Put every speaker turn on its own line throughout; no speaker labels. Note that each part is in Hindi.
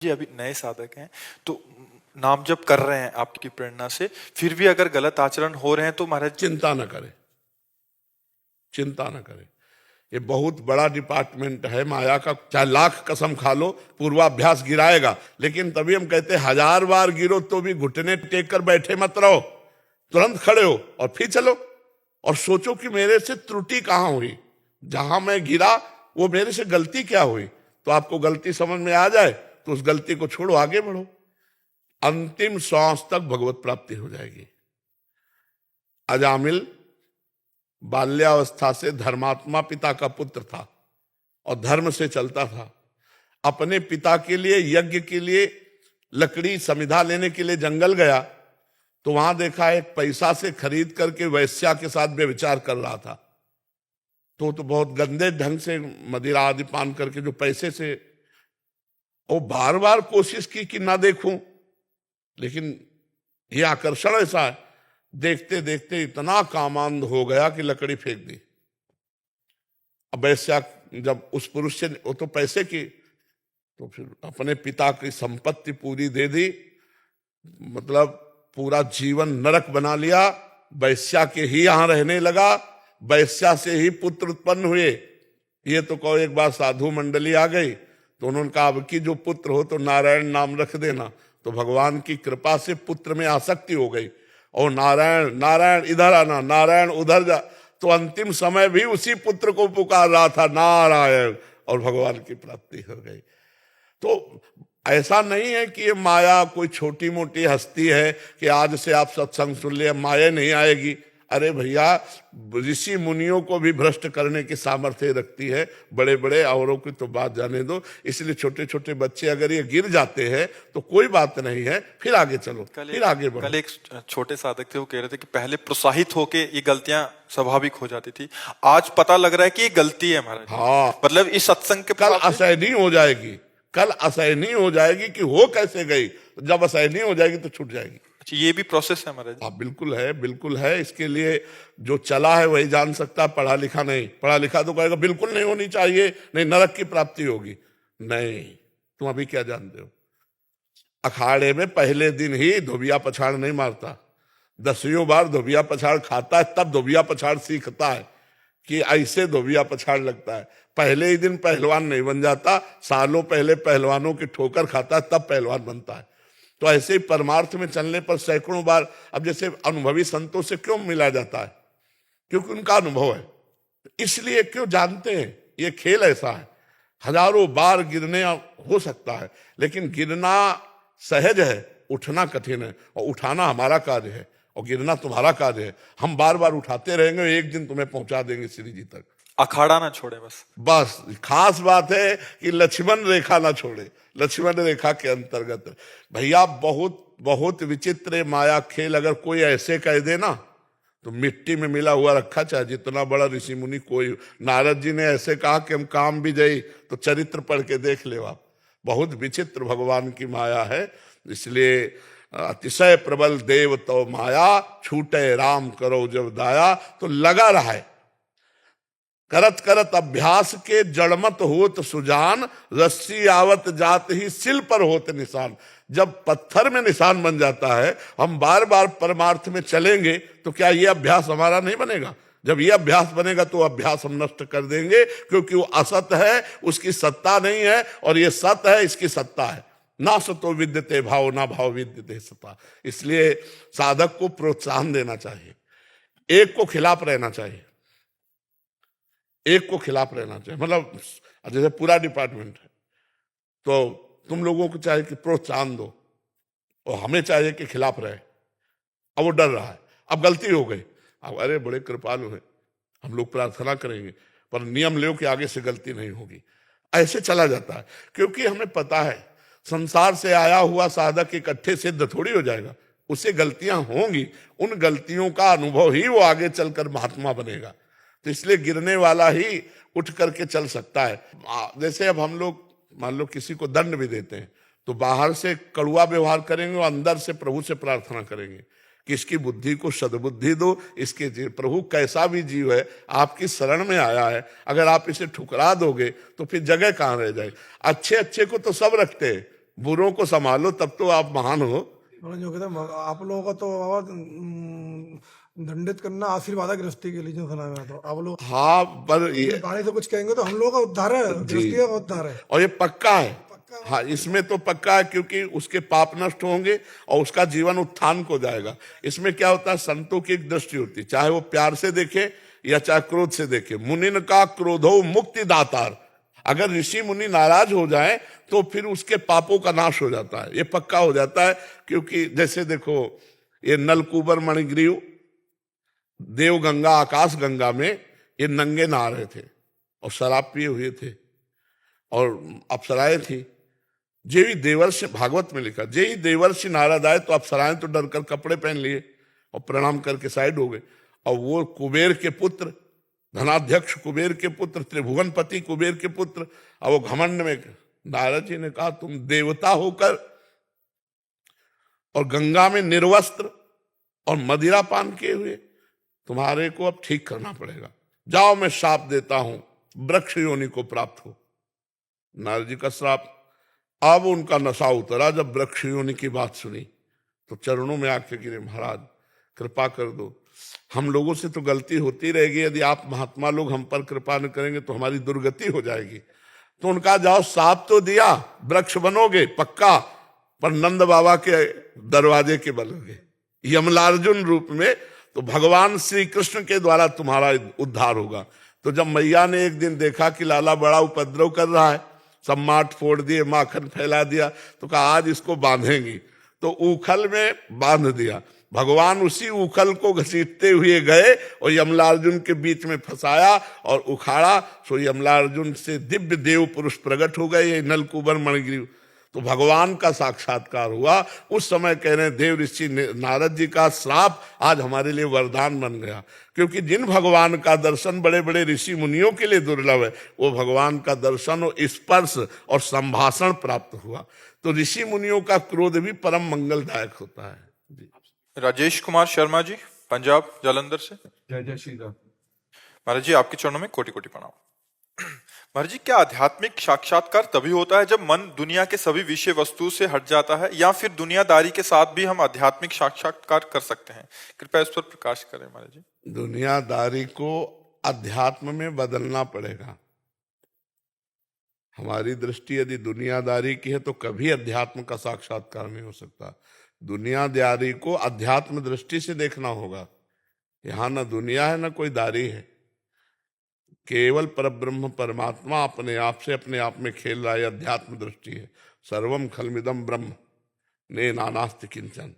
जी, अभी नए साधक हैं तो नाम जप कर रहे हैं आपकी प्रेरणा से, फिर भी अगर गलत आचरण हो रहे हैं तो महाराज
चिंता न करें, चिंता न करें। ये बहुत बड़ा डिपार्टमेंट है माया का। चाहे लाख कसम खा लो, पूर्वाभ्यास गिराएगा, लेकिन तभी हम कहते हैं 1000 बार गिरो तो भी घुटने टेक कर बैठे मत रहो, तुरंत खड़े हो और फिर चलो और सोचो कि मेरे से त्रुटि कहां हुई, जहां मैं गिरा वो मेरे से गलती क्या हुई। तो आपको गलती समझ में आ जाए तो उस गलती को छोड़ो, आगे बढ़ो, अंतिम श्वास तक भगवत प्राप्ति हो जाएगी। अजामिल बाल्यावस्था से धर्मात्मा पिता का पुत्र था और धर्म से चलता था। अपने पिता के लिए, यज्ञ के लिए लकड़ी समिधा लेने के लिए जंगल गया तो वहां देखा एक पैसा से खरीद करके वैश्या के साथ व्यभिचार कर रहा था। तो बहुत गंदे ढंग से मदिरा आदि पान करके जो पैसे से, वो बार बार कोशिश की कि ना देखूं, लेकिन ये आकर्षण ऐसा है, देखते देखते इतना कामांध हो गया कि लकड़ी फेंक दी। अब वैश्या जब उस पुरुष से, वो तो पैसे की, तो फिर अपने पिता की संपत्ति पूरी दे दी, मतलब पूरा जीवन नरक बना लिया। वैश्या के ही यहां रहने लगा, वैश्या से ही पुत्र उत्पन्न हुए। ये तो कहो, एक बार साधु मंडली आ गई तो उन्होंने कहा अब की जो पुत्र हो तो नारायण नाम रख देना। तो भगवान की कृपा से पुत्र में आसक्ति हो गई और नारायण नारायण इधर आना, नारायण उधर जा, तो अंतिम समय भी उसी पुत्र को पुकार रहा था नारायण, और भगवान की प्राप्ति हो गई। तो ऐसा नहीं है कि ये माया कोई छोटी मोटी हस्ती है कि आज से आप सत्संग सुन लिया माया नहीं आएगी। अरे भैया, ऋषि मुनियों को भी भ्रष्ट करने की सामर्थ्य रखती है, बड़े बड़े औरों की तो बात जाने दो। इसलिए छोटे छोटे बच्चे अगर ये गिर जाते हैं तो कोई बात नहीं है, फिर आगे चलो, फिर आगे बढ़ो।
कल एक छोटे साधक थे, वो कह रहे थे कि पहले प्रोत्साहित होके ये गलतियां स्वाभाविक हो जाती थी, आज पता लग रहा है कि ये गलती है महाराज।
हाँ,
मतलब इस सत्संग के
कल असहनीय हो जाएगी, कल असहनीय हो जाएगी कि हो कैसे गई। जब असहनीय हो जाएगी तो छूट जाएगी।
अच्छा, ये भी प्रोसेस है महाराज?
हाँ, बिल्कुल है, बिल्कुल है। इसके लिए जो चला है वही जान सकता, पढ़ा लिखा नहीं। पढ़ा लिखा तो कहेगा बिल्कुल नहीं होनी चाहिए, नहीं नरक की प्राप्ति होगी। नहीं, तुम अभी क्या जानते हो? अखाड़े में पहले दिन ही धोबिया पछाड़ नहीं मारता, 10वीं बार धोबिया पछाड़ खाता है, तब धोबिया पछाड़ सीखता है कि ऐसे धोबिया पछाड़ लगता है। पहले ही दिन पहलवान नहीं बन जाता, सालों पहले पहलवानों की ठोकर खाता है तब पहलवान बनता है। तो ऐसे ही परमार्थ में चलने पर सैकड़ों बार, अब जैसे अनुभवी संतों से क्यों मिला जाता है? क्योंकि उनका अनुभव है, इसलिए क्यों जानते हैं ये खेल ऐसा है। हजारों बार गिरने हो सकता है, लेकिन गिरना सहज है, उठना कठिन है, और उठाना हमारा कार्य है और गिरना तुम्हारा कार्य है। हम बार बार उठाते रहेंगे, एक दिन तुम्हें पहुंचा देंगे श्री जी तक।
अखाड़ा ना छोड़े बस।
बस खास बात है कि लक्ष्मण रेखा ना छोड़े, लक्ष्मण रेखा के अंतर्गत। भैया बहुत बहुत विचित्र माया खेल। अगर कोई ऐसे कह दे ना तो मिट्टी में मिला हुआ रखा, चाहे जितना बड़ा ऋषि मुनि कोई। नारद जी ने ऐसे कहा कि हम काम भी जाई, तो चरित्र पढ़ के देख ले आप, बहुत विचित्र भगवान की माया है। इसलिए अतिशय प्रबल देव तो माया, छूटे राम करो जब दाया। तो लगा रहा है, करत करत अभ्यास के जड़मत होत सुजान, रस्सी आवत जात ही सिल पर होत निशान। जब पत्थर में निशान बन जाता है, हम बार बार परमार्थ में चलेंगे तो क्या ये अभ्यास हमारा नहीं बनेगा? जब ये अभ्यास बनेगा तो अभ्यास हम नष्ट कर देंगे, क्योंकि वो असत है, उसकी सत्ता नहीं है, और ये सत है, इसकी सत्ता है। ना सतो विद्यते भाव, ना भाव विद्यते सता। इसलिए साधक को प्रोत्साहन देना चाहिए, एक को खिलाफ रहना चाहिए, एक को खिलाफ रहना चाहिए। मतलब जैसे पूरा डिपार्टमेंट है तो तुम लोगों को चाहिए कि प्रोत्साहन दो, और हमें चाहिए कि खिलाफ रहे। अब वो डर रहा है, अब गलती हो गई, अब अरे बड़े कृपालु हैं, हम लोग प्रार्थना करेंगे, पर नियम लो कि आगे से गलती नहीं होगी। ऐसे चला जाता है, क्योंकि हमें पता है संसार से आया हुआ साधक इकट्ठे सिद्ध थोड़ी हो जाएगा, उससे गलतियां होंगी। उन गलतियों का अनुभव ही वो आगे चलकर महात्मा बनेगा। तो इसलिए गिरने वाला ही उठ करके चल सकता है। जैसे अब हम लोग मान लो किसी को दंड भी देते हैं तो बाहर से कड़वा व्यवहार करेंगे और अंदर से प्रभु से प्रार्थना करेंगे कि इसकी बुद्धि को सद्बुद्धि दो। इसके प्रभु कैसा भी जीव है आपकी शरण में आया है, अगर आप इसे ठुकरा दोगे तो फिर जगह कहाँ रह जाएगी। अच्छे अच्छे को तो सब रखते हैं, बुरों को संभालो तब तो आप महान हो।
उन्होंने जो कहते हैं आप लोगों का तो बाबा दंडित करना आशीर्वाद है गृहस्थी के लिए, जो सुना है मैं तो। आप लोग
हाँ, पर
ये गाने से कुछ कहेंगे तो हम लोगों का उद्धार है, गृहस्थी का उद्धार है।
और ये पक्का है।
पक्का।
हाँ, इसमें तो पक्का है, क्योंकि उसके पाप नष्ट होंगे और उसका जीवन उत्थान को जाएगा। इसमें क्या होता है, संतों की एक दृष्टि होती है, चाहे वो प्यार से देखे या चाहे क्रोध से देखे। मुनिन का क्रोधो मुक्ति दातार। अगर ऋषि मुनि नाराज हो जाए तो फिर उसके पापों का नाश हो जाता है, ये पक्का हो जाता है। क्योंकि जैसे देखो, ये नलकूबर मणिग्रीव देव गंगा आकाश गंगा में ये नंगे नहा रहे थे और शराब पिए हुए थे और अप्सराएं थी। जेही देवर्षि, भागवत में लिखा, जेही देवर्षि नारद आए तो अप्सराएं तो डरकर कपड़े पहन लिए और प्रणाम करके साइड हो गए। और वो कुबेर के पुत्र, धनाध्यक्ष कुबेर के पुत्र, त्रिभुवनपति कुबेर के पुत्र, और वो घमंड में, नारद जी ने कहा तुम देवता होकर और गंगा में निर्वस्त्र और मदिरा पान किए हुए, तुम्हारे को अब ठीक करना पड़ेगा। जाओ मैं श्राप देता हूं, वृक्ष योनि को प्राप्त हो। नारद जी का श्राप। अब उनका नशा उतरा, जब वृक्ष योनि की बात सुनी तो चरणों में आके गिरे, महाराज कृपा कर दो, हम लोगों से तो गलती होती रहेगी, यदि आप महात्मा लोग हम पर कृपा न करेंगे तो हमारी दुर्गति हो जाएगी। तो उनका जाओ, साप तो दिया, वृक्ष बनोगे पक्का, पर नंद बाबा के दरवाजे के बनोगे यमलार्जुन रूप में, तो भगवान श्री कृष्ण के द्वारा तुम्हारा उद्धार होगा। तो जब मैया ने एक दिन देखा कि लाला बड़ा उपद्रव कर रहा है, सब माट फोड़ दिए, माखन फैला दिया, तो कहा आज इसको बांधेंगी। तो ऊखल में बांध दिया। भगवान उसी उखल को घसीटते हुए गए और यमलार्जुन के बीच में फंसाया और उखाड़ा। सो यमलार्जुन से दिव्य देव पुरुष प्रकट हो गए, ये नलकूबर मणिग्रीव। तो भगवान का साक्षात्कार हुआ। उस समय कह रहे हैं देव ऋषि नारद जी का श्राप आज हमारे लिए वरदान बन गया, क्योंकि जिन भगवान का दर्शन बड़े बड़े ऋषि मुनियों के लिए दुर्लभ है, वो भगवान का दर्शन और स्पर्श और संभाषण प्राप्त हुआ। तो ऋषि मुनियों का क्रोध भी परम मंगलदायक होता है। जी।
राजेश कुमार शर्मा जी, पंजाब जालंधर से।
जय जय श्री राम।
महाराज जी आपके चरणों में कोटि कोटि प्रणाम। महाराज जी, क्या आध्यात्मिक साक्षात्कार तभी होता है जब मन दुनिया के सभी विषय वस्तु से हट जाता है, या फिर दुनियादारी के साथ भी हम आध्यात्मिक साक्षात्कार कर सकते हैं? कृपया इस पर प्रकाश करें महाराज जी।
दुनियादारी को अध्यात्म में बदलना पड़ेगा। हमारी दृष्टि यदि दुनियादारी की है तो कभी अध्यात्म का साक्षात्कार नहीं हो सकता। दुनियादारी को अध्यात्म दृष्टि से देखना होगा। यहां न दुनिया है न कोई दारी है, केवल परब्रह्म परमात्मा अपने आप से अपने आप में खेल रहा है। अध्यात्म दृष्टि है। सर्वम खलमिदम ब्रह्म ने नानास्ति किंचन।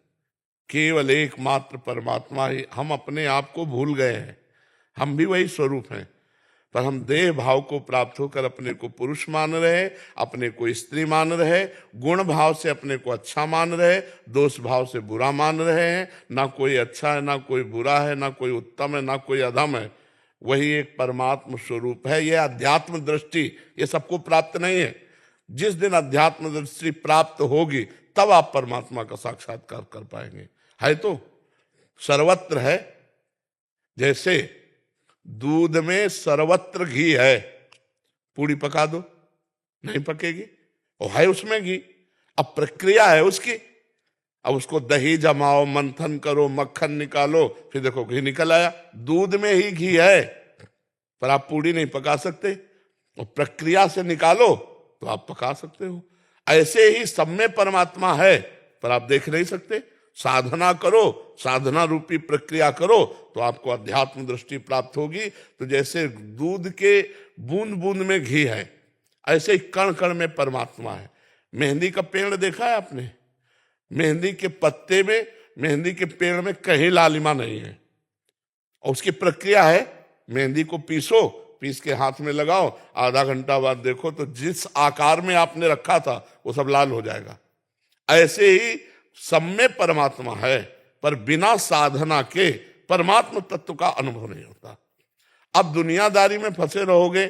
केवल एकमात्र परमात्मा ही। हम अपने आप को भूल गए हैं, हम भी वही स्वरूप हैं, पर हम देह भाव को प्राप्त होकर अपने को पुरुष मान रहे, अपने को स्त्री मान रहे, गुण भाव से अपने को अच्छा मान रहे, दोष भाव से बुरा मान रहे हैं। ना कोई अच्छा है, ना कोई बुरा है, ना कोई उत्तम है, ना कोई अधम है। वही एक परमात्म स्वरूप है। यह अध्यात्म दृष्टि ये सबको प्राप्त नहीं है। जिस दिन अध्यात्म दृष्टि प्राप्त होगी तब आप परमात्मा का साक्षात्कार कर पाएंगे। है तो सर्वत्र है। जैसे दूध में सर्वत्र घी है, पूड़ी पका दो नहीं पकेगी, और है उसमें घी। अब प्रक्रिया है उसकी। अब उसको दही जमाओ, मंथन करो, मक्खन निकालो, फिर देखो घी निकल आया। दूध में ही घी है, पर आप पूड़ी नहीं पका सकते। और प्रक्रिया से निकालो तो आप पका सकते हो। ऐसे ही सब में परमात्मा है, पर आप देख नहीं सकते। साधना करो, साधना रूपी प्रक्रिया करो तो आपको अध्यात्म दृष्टि प्राप्त होगी। तो जैसे दूध के बूंद बूंद में घी है, ऐसे ही कण कण में परमात्मा है। मेहंदी का पेड़ देखा है आपने? मेहंदी के पत्ते में, मेहंदी के पेड़ में कहीं लालिमा नहीं है। और उसकी प्रक्रिया है, मेहंदी को पीसो, पीस के हाथ में लगाओ, आधा घंटा बाद देखो तो जिस आकार में आपने रखा था वो सब लाल हो जाएगा। ऐसे ही सब में परमात्मा है, पर बिना साधना के परमात्मा तत्व का अनुभव नहीं होता। अब दुनियादारी में फंसे रहोगे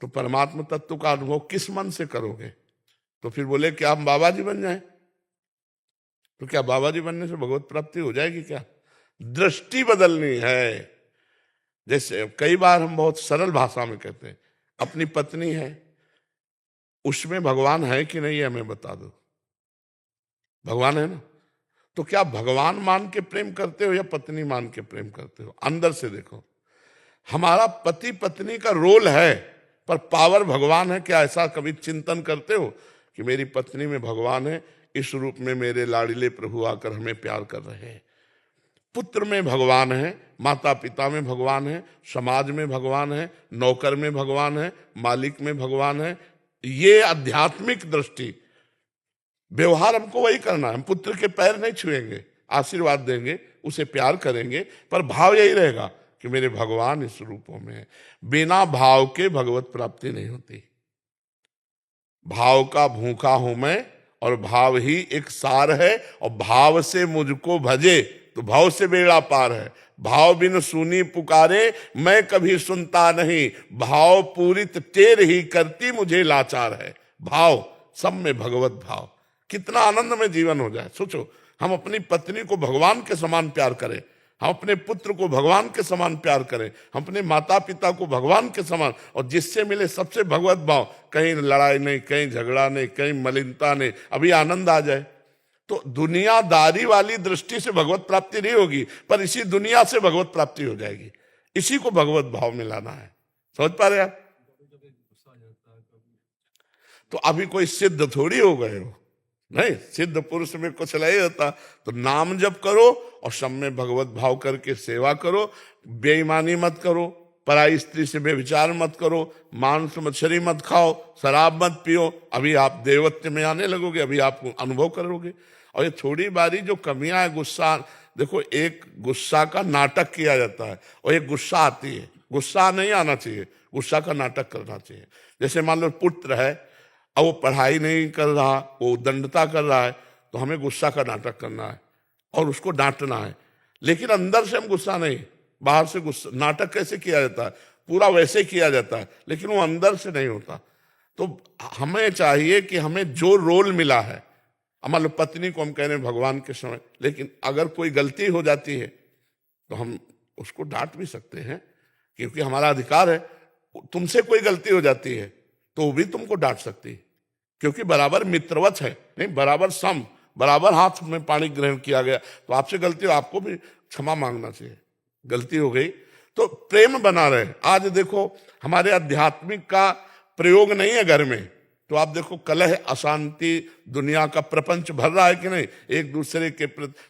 तो परमात्मा तत्व का अनुभव किस मन से करोगे? तो फिर बोले कि हम बाबा जी बन जाएं, तो क्या बाबा जी बनने से भगवत प्राप्ति हो जाएगी? क्या दृष्टि बदलनी है। जैसे कई बार हम बहुत सरल भाषा में कहते हैं, अपनी पत्नी है, उसमें भगवान है कि नहीं है हमें बता दो। भगवान है ना? तो क्या भगवान मान के प्रेम करते हो या पत्नी मान के प्रेम करते हो? अंदर से देखो। हमारा पति पत्नी का रोल है, पर पावर भगवान है। क्या ऐसा कभी चिंतन करते हो कि मेरी पत्नी में भगवान है, इस रूप में मेरे लाडले प्रभु आकर हमें प्यार कर रहे हैं? पुत्र में भगवान है, माता पिता में भगवान है, समाज में भगवान है, नौकर में भगवान है, मालिक में भगवान है। ये आध्यात्मिक दृष्टि। व्यवहार हमको वही करना है। हम पुत्र के पैर नहीं छुएंगे, आशीर्वाद देंगे, उसे प्यार करेंगे, पर भाव यही रहेगा कि मेरे भगवान इस रूपों में है। बिना भाव के भगवत प्राप्ति नहीं होती। भाव का भूखा हूं मैं, और भाव ही एक सार है, और भाव से मुझको भजे तो भाव से बेड़ा पार है। भाव बिन सुनी पुकारे मैं कभी सुनता नहीं, भाव पूरित टेर ही करती मुझे लाचार है। भाव, सब में भगवत भाव। कितना आनंद में जीवन हो जाए। सोचो, हम अपनी पत्नी को भगवान के समान प्यार करें, हम अपने पुत्र को भगवान के समान प्यार करें, हम अपने माता पिता को भगवान के समान, और जिससे मिले सबसे भगवत भाव। कहीं लड़ाई नहीं, कहीं झगड़ा नहीं, कहीं मलिनता नहीं, अभी आनंद आ जाए। तो दुनियादारी वाली दृष्टि से भगवत प्राप्ति नहीं होगी, पर इसी दुनिया से भगवत प्राप्ति हो जाएगी। इसी को भगवत भाव में लाना है। समझ पा रहे आप? तो अभी कोई सिद्ध थोड़ी हो गए हो, नहीं। सिद्ध पुरुष में कुछ नहीं होता। तो नाम जप करो और सब में भगवत भाव करके सेवा करो। बेईमानी मत करो, पराई स्त्री से बेविचार मत करो, मांस मछली मत खाओ, शराब मत पियो। अभी आप देवत्व में आने लगोगे, अभी आप अनुभव करोगे। और ये थोड़ी बारी जो कमियां है, गुस्सा, देखो, एक गुस्सा का नाटक किया जाता है और एक गुस्सा आती है। गुस्सा नहीं आना चाहिए, गुस्सा का नाटक करना चाहिए। जैसे मान लो पुत्र है, अब वो पढ़ाई नहीं कर रहा, वो दंडता कर रहा है, तो हमें गुस्सा का नाटक करना है और उसको डांटना है। लेकिन अंदर से हम गुस्सा नहीं, बाहर से गुस्सा। नाटक कैसे किया जाता है? पूरा वैसे किया जाता है, लेकिन वो अंदर से नहीं होता। तो हमें चाहिए कि हमें जो रोल मिला है, मान लो पत्नी को हम कह रहे हैं भगवान के समय, लेकिन अगर कोई गलती हो जाती है तो हम उसको डांट भी सकते हैं, क्योंकि हमारा अधिकार है। तुमसे कोई गलती हो जाती है तो वो भी तुमको डांट सकती है, क्योंकि बराबर मित्रवत है, नहीं, बराबर सम, बराबर हाथ में पानी ग्रहण किया गया। तो आपसे गलती हो, आपको भी क्षमा मांगना चाहिए। गलती हो गई तो प्रेम बना रहे। आज देखो, हमारे आध्यात्मिक का प्रयोग नहीं है घर में, तो आप देखो कलह, अशांति, दुनिया का प्रपंच भर रहा है कि नहीं। एक दूसरे के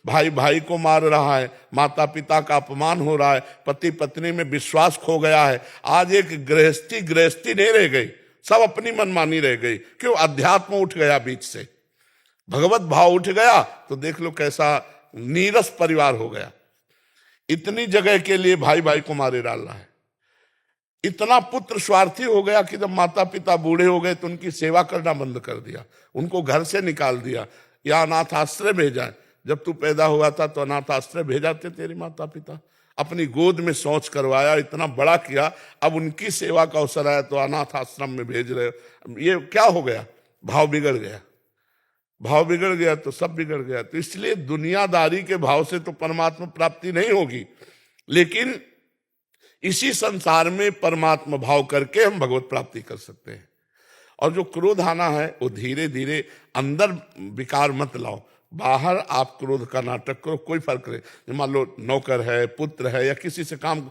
भाई भाई को मार रहा है, माता पिता का अपमान हो रहा है, पति पत्नी में विश्वास खो गया है। आज एक गृहस्थी नहीं रह गई, सब अपनी मनमानी रह गई। क्यों? अध्यात्म उठ गया बीच से, भगवत भाव उठ गया। तो देख लो कैसा नीरस परिवार हो गया। इतनी जगह के लिए भाई भाई को मारे डाल रहा है। इतना पुत्र स्वार्थी हो गया कि जब माता पिता बूढ़े हो गए तो उनकी सेवा करना बंद कर दिया, उनको घर से निकाल दिया, या अनाथ आश्रय भेजा। जब तू पैदा हुआ था तो अनाथ आश्रय भेजा थे तेरे माता पिता, अपनी गोद में शौच करवाया, इतना बड़ा किया। अब उनकी सेवा का अवसर आया तो अनाथ आश्रम में भेज रहे। ये क्या हो गया? भाव बिगड़ गया। भाव बिगड़ गया तो सब बिगड़ गया। तो इसलिए दुनियादारी के भाव से तो परमात्मा प्राप्ति नहीं होगी, लेकिन इसी संसार में परमात्मा भाव करके हम भगवत प्राप्ति कर सकते हैं। और जो क्रोध आना है वो धीरे धीरे, अंदर विकार मत लाओ, बाहर आप क्रोध का नाटक करो, कोई फर्क नहीं। मान लो नौकर है, पुत्र है, या किसी से काम,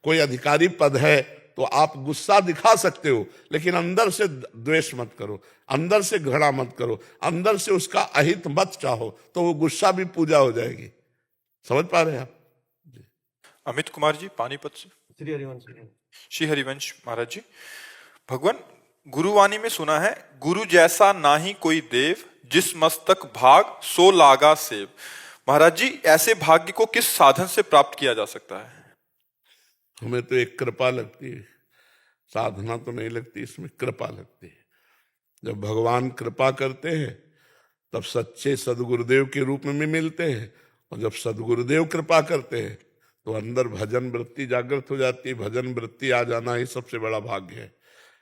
कोई अधिकारी पद है, तो आप गुस्सा दिखा सकते हो, लेकिन अंदर से द्वेष मत करो, अंदर से घृणा मत करो, अंदर से उसका अहित मत चाहो, तो वो गुस्सा भी पूजा हो जाएगी। समझ पा रहे हैं आप?
अमित कुमार जी पानीपत से। श्री हरिवंश महाराज जी, भगवान गुरुवाणी में सुना है, गुरु जैसा ना ही कोई देव, जिस मस्तक भाग सो लागा सेव। महाराज जी, ऐसे भाग्य को किस साधन से प्राप्त किया जा सकता है?
हमें तो एक कृपा लगती है, साधना तो नहीं लगती, इसमें कृपा लगती है। जब भगवान कृपा करते हैं तब सच्चे सदगुरुदेव के रूप में मिलते हैं, और जब सदगुरुदेव कृपा करते हैं तो अंदर भजन वृत्ति जागृत हो जाती है। भजन वृत्ति आ जाना ही सबसे बड़ा भाग्य है।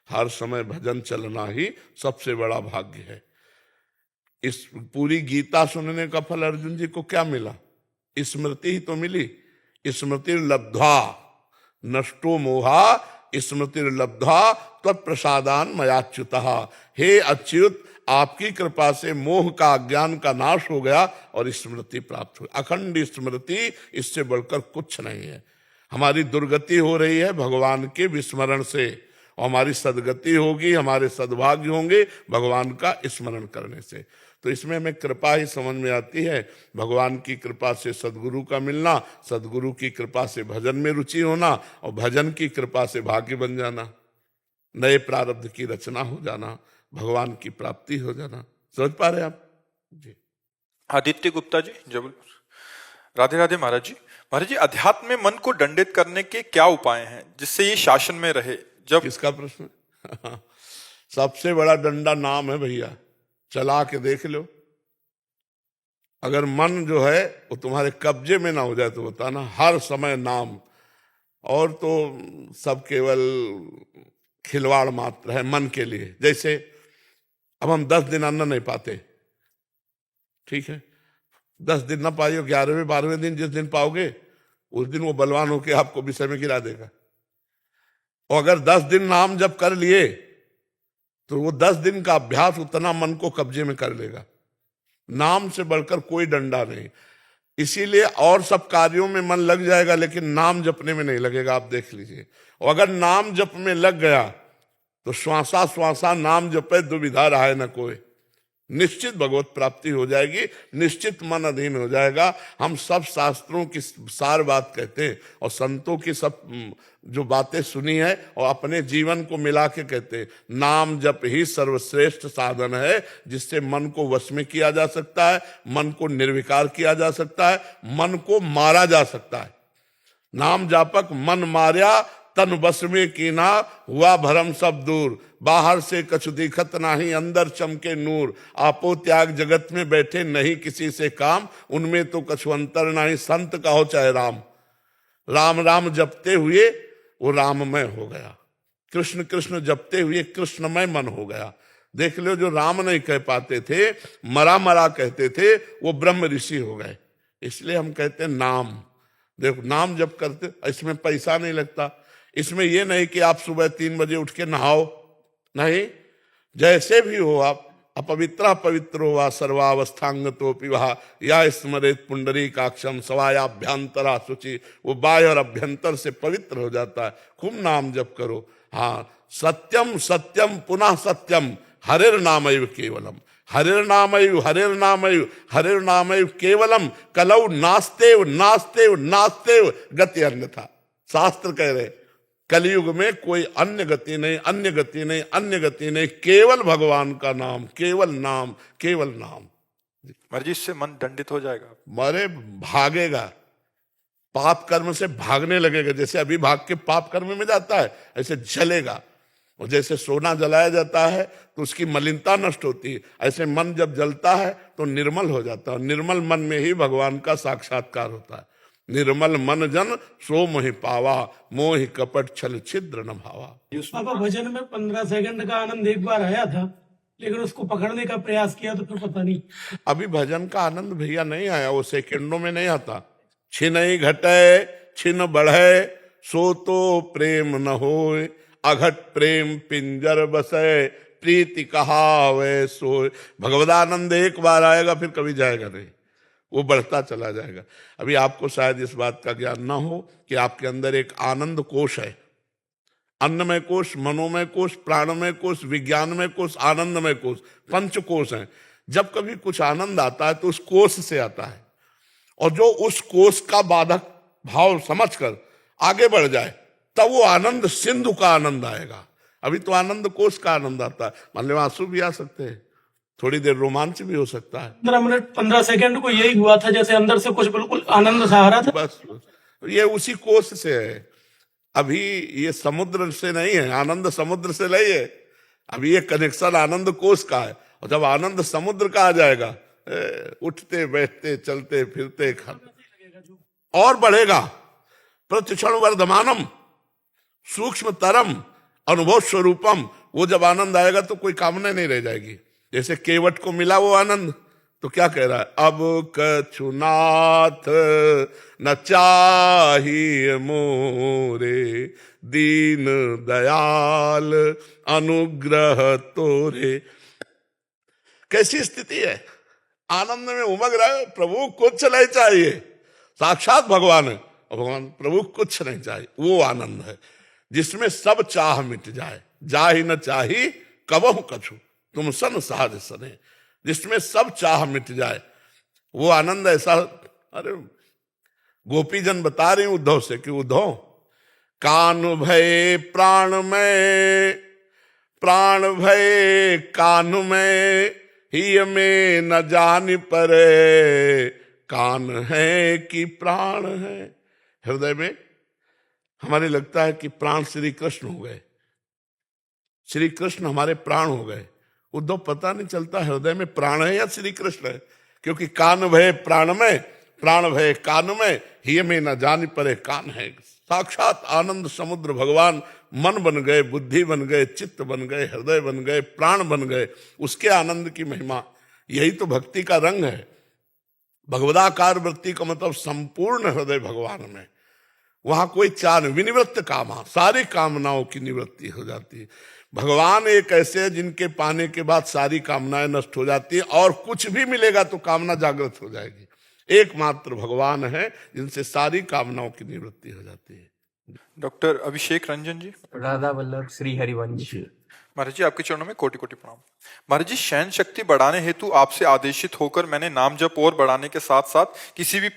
हर समय भजन चलना ही सबसे बड़ा भाग्य है। इस पूरी गीता सुनने का फल अर्जुन जी को क्या मिला? स्मृति ही तो मिली। स्मृति लब्ध्वा नष्टो मोहा स्मृतिर्लब्ध्वा त्वत्प्रसादान मयाच्युतः। हे अच्युत, आपकी कृपा से मोह का, अज्ञान का नाश हो गया और स्मृति प्राप्त हुई। अखंड स्मृति, इससे बढ़कर कुछ नहीं है। हमारी दुर्गति हो रही है भगवान के विस्मरण से, और हमारी सदगति होगी, हमारे सद्भाग्य होंगे भगवान का स्मरण करने से। तो इसमें हमें कृपा ही समझ में आती है। भगवान की कृपा से सदगुरु का मिलना, सदगुरु की कृपा से भजन में रुचि होना, और भजन की कृपा से भाग्य बन जाना, नए प्रारब्ध की रचना हो जाना, भगवान की प्राप्ति हो जाना। समझ पा रहे आप जी?
आदित्य गुप्ता जी, जबलपुर। राधे राधे महाराज जी। महाराज जी, अध्यात्म में मन को दंडित करने के क्या उपाय हैं जिससे ये शासन में रहे? जब
किसका प्रश्न? सबसे बड़ा डंडा नाम है भैया, चला के देख लो। अगर मन जो है वो तुम्हारे कब्जे में ना हो जाए तो बताना, हर समय नाम। और तो सब केवल खिलवाड़ मात्र है मन के लिए। जैसे अब हम 10 दिन अन्न नहीं पाते, ठीक है, 10 दिन ना पाइयो, 11वें 12वें दिन जिस दिन पाओगे उस दिन वो बलवान होके आपको विषय में गिरा देगा। और अगर 10 दिन नाम जब कर लिए तो वो 10 दिन का अभ्यास उतना मन को कब्जे में कर लेगा। नाम से बढ़कर कोई डंडा नहीं। इसीलिए और सब कार्यों में मन लग जाएगा, लेकिन नाम जपने में नहीं लगेगा। आप देख लीजिए, और अगर नाम जप में लग गया तो श्वासा श्वासा नाम जपे, दुविधा रहा न कोई। निश्चित भगवत प्राप्ति हो जाएगी, निश्चित मन अधीन हो जाएगा। हम सब शास्त्रों की सार बात कहते हैं, और संतों की सब जो बातें सुनी है और अपने जीवन को मिला के कहते हैं, नाम जप ही सर्वश्रेष्ठ साधन है जिससे मन को वश में किया जा सकता है, मन को निर्विकार किया जा सकता है, मन को मारा जा सकता है। नाम जापक मन मार्या तन बस में कीना, हुआ भरम सब दूर, बाहर से कछु दिखत नाही, अंदर चमके नूर। आपो त्याग जगत में बैठे नहीं किसी से काम, उनमें तो कछु अंतर नाही, संत कहो चाहे राम। राम राम जपते हुए वो राममय हो गया, कृष्ण कृष्ण जपते हुए कृष्णमय मन हो गया। देख लो, जो राम नहीं कह पाते थे, मरा मरा कहते थे, वो ब्रह्म ऋषि हो गए। इसलिए हम कहते हैं नाम। देखो, नाम जप करते, इसमें पैसा नहीं लगता। इसमें यह नहीं कि आप सुबह 3 बजे उठ के नहाओ, नहीं, जैसे भी हो आप, अपवित्र पवित्र हुआ सर्वावस्थांगतो पिवा, या स्मरेत पुंडरीकाक्षम सवायाभ्यंतरा शुचि। वो बाह्य और अभ्यंतर से पवित्र हो जाता है। खूब नाम जप करो। हाँ, सत्यम सत्यम पुनः सत्यम, हरिर नामैव केवलम, हरिर नामैव हरिर नामैव हरिर नामैव केवलम, कलौ नास्तेव नास्तेव नास्तेव गति अन्यथा। शास्त्र कह रहे कलयुग में कोई अन्य गति नहीं, अन्य गति नहीं, अन्य गति नहीं, केवल भगवान का नाम, केवल नाम, केवल नाम।
महाराज जी, इससे मन दंडित हो जाएगा?
मरे भागेगा, पाप कर्म से भागने लगेगा। जैसे अभी भाग के पाप कर्म में जाता है, ऐसे जलेगा। और जैसे सोना जलाया जाता है तो उसकी मलिनता नष्ट होती है, ऐसे मन जब जलता है तो निर्मल हो जाता है। निर्मल मन में ही भगवान का साक्षात्कार होता है। निर्मल मन जन सो मोहि पावा, मोहि कपट छल छिद्र न भावा।
पापा, भजन में 15 सेकंड का आनंद एक बार आया था, लेकिन उसको पकड़ने का प्रयास किया तो फिर पता नहीं।
अभी भजन का आनंद भैया नहीं आया, वो सेकंडों में नहीं आता। छिनई घटे छिन बढ़े, सो तो प्रेम न होए, अघट प्रेम पिंजर बसे, प्रीति कहावे सोए। भगवदानंद एक बार आएगा, फिर कभी जाएगा नहीं, वो बढ़ता चला जाएगा। अभी आपको शायद इस बात का ज्ञान ना हो कि आपके अंदर एक आनंद कोश है। अन्नमय कोश, मनोमय कोश, प्राणमय कोश, विज्ञानमय कोश, आनंदमय कोश, 5 कोश हैं। जब कभी कुछ आनंद आता है तो उस कोश से आता है, और जो उस कोश का बाधक भाव समझकर आगे बढ़ जाए, तब वो आनंद सिंधु का आनंद आएगा। अभी तो आनंद कोश का आनंद आता है। मान लो आंसू भी आ सकते हैं, थोड़ी देर रोमांच भी हो सकता है।
15 मिनट 15 सेकंड को यही हुआ था, जैसे अंदर से कुछ बिल्कुल आनंद सा आ रहा था।
बस ये उसी कोश से है। अभी ये समुद्र से नहीं है, आनंद समुद्र से नहीं है। अभी ये कनेक्शन आनंद कोश का है, और जब आनंद समुद्र का आ जाएगा, उठते बैठते चलते फिरते खाते और बढ़ेगा। प्रतिक्षण वर्धमानम सूक्ष्म तरम अनुभव स्वरूपम। वो जब आनंद आएगा तो कोई कामना नहीं रह जाएगी। जैसे केवट को मिला वो आनंद, तो क्या कह रहा है? अब कछुनाथ न चाहिए मोरे, दीन दयाल अनुग्रह तोरे। कैसी स्थिति है? आनंद में उमग रहा है, प्रभु कुछ नहीं चाहिए, साक्षात भगवान है और भगवान प्रभु कुछ नहीं चाहिए। वो आनंद है जिसमें सब चाह मिट जाए, जा ही न चाही कबहु कछु तुम सन सहज सने, जिसमें सब चाह मिट जाए वो आनंद ऐसा। अरे गोपीजन बता रहे हैं उद्धव से कि उद्धव, कान भय प्राण में, प्राण भय कान में, ही में न जान परे, कान है कि प्राण है। हृदय में हमारे लगता है कि प्राण श्री कृष्ण हो गए, श्री कृष्ण हमारे प्राण हो गए। उद्धव पता नहीं चलता हृदय में प्राण है या श्री कृष्ण है, क्योंकि कान भय प्राण में, प्राण भय कान में, ही में न जान परे, कान है। साक्षात आनंद समुद्र भगवान मन बन गए, बुद्धि बन गए, चित्त बन गए, हृदय बन गए, प्राण बन गए। उसके आनंद की महिमा, यही तो भक्ति का रंग है। भगवदाकार वृत्ति का मतलब संपूर्ण हृदय भगवान में, वहां कोई चाह नहीं, विनिवृत्त कामा, सारी कामनाओं की निवृत्ति हो जाती है। भगवान एक ऐसे जिनके पाने के बाद सारी कामनाएं नष्ट हो जाती है, और कुछ भी मिलेगा तो कामना जागृत हो जाएगी। एकमात्र भगवान है जिनसे सारी कामनाओं की निवृत्ति हो जाती है।
डॉक्टर अभिषेक रंजन जी।
राधा वल्लभ श्री हरिवंश।
महाराज जी आपके चरणों में कोटि कोटि प्रणाम। महाराज जी, शयन शक्ति बढ़ाने हेतु आपसे आदेशित होकर मैंने नाम जप और बढ़ाने के साथ साथ किसी भी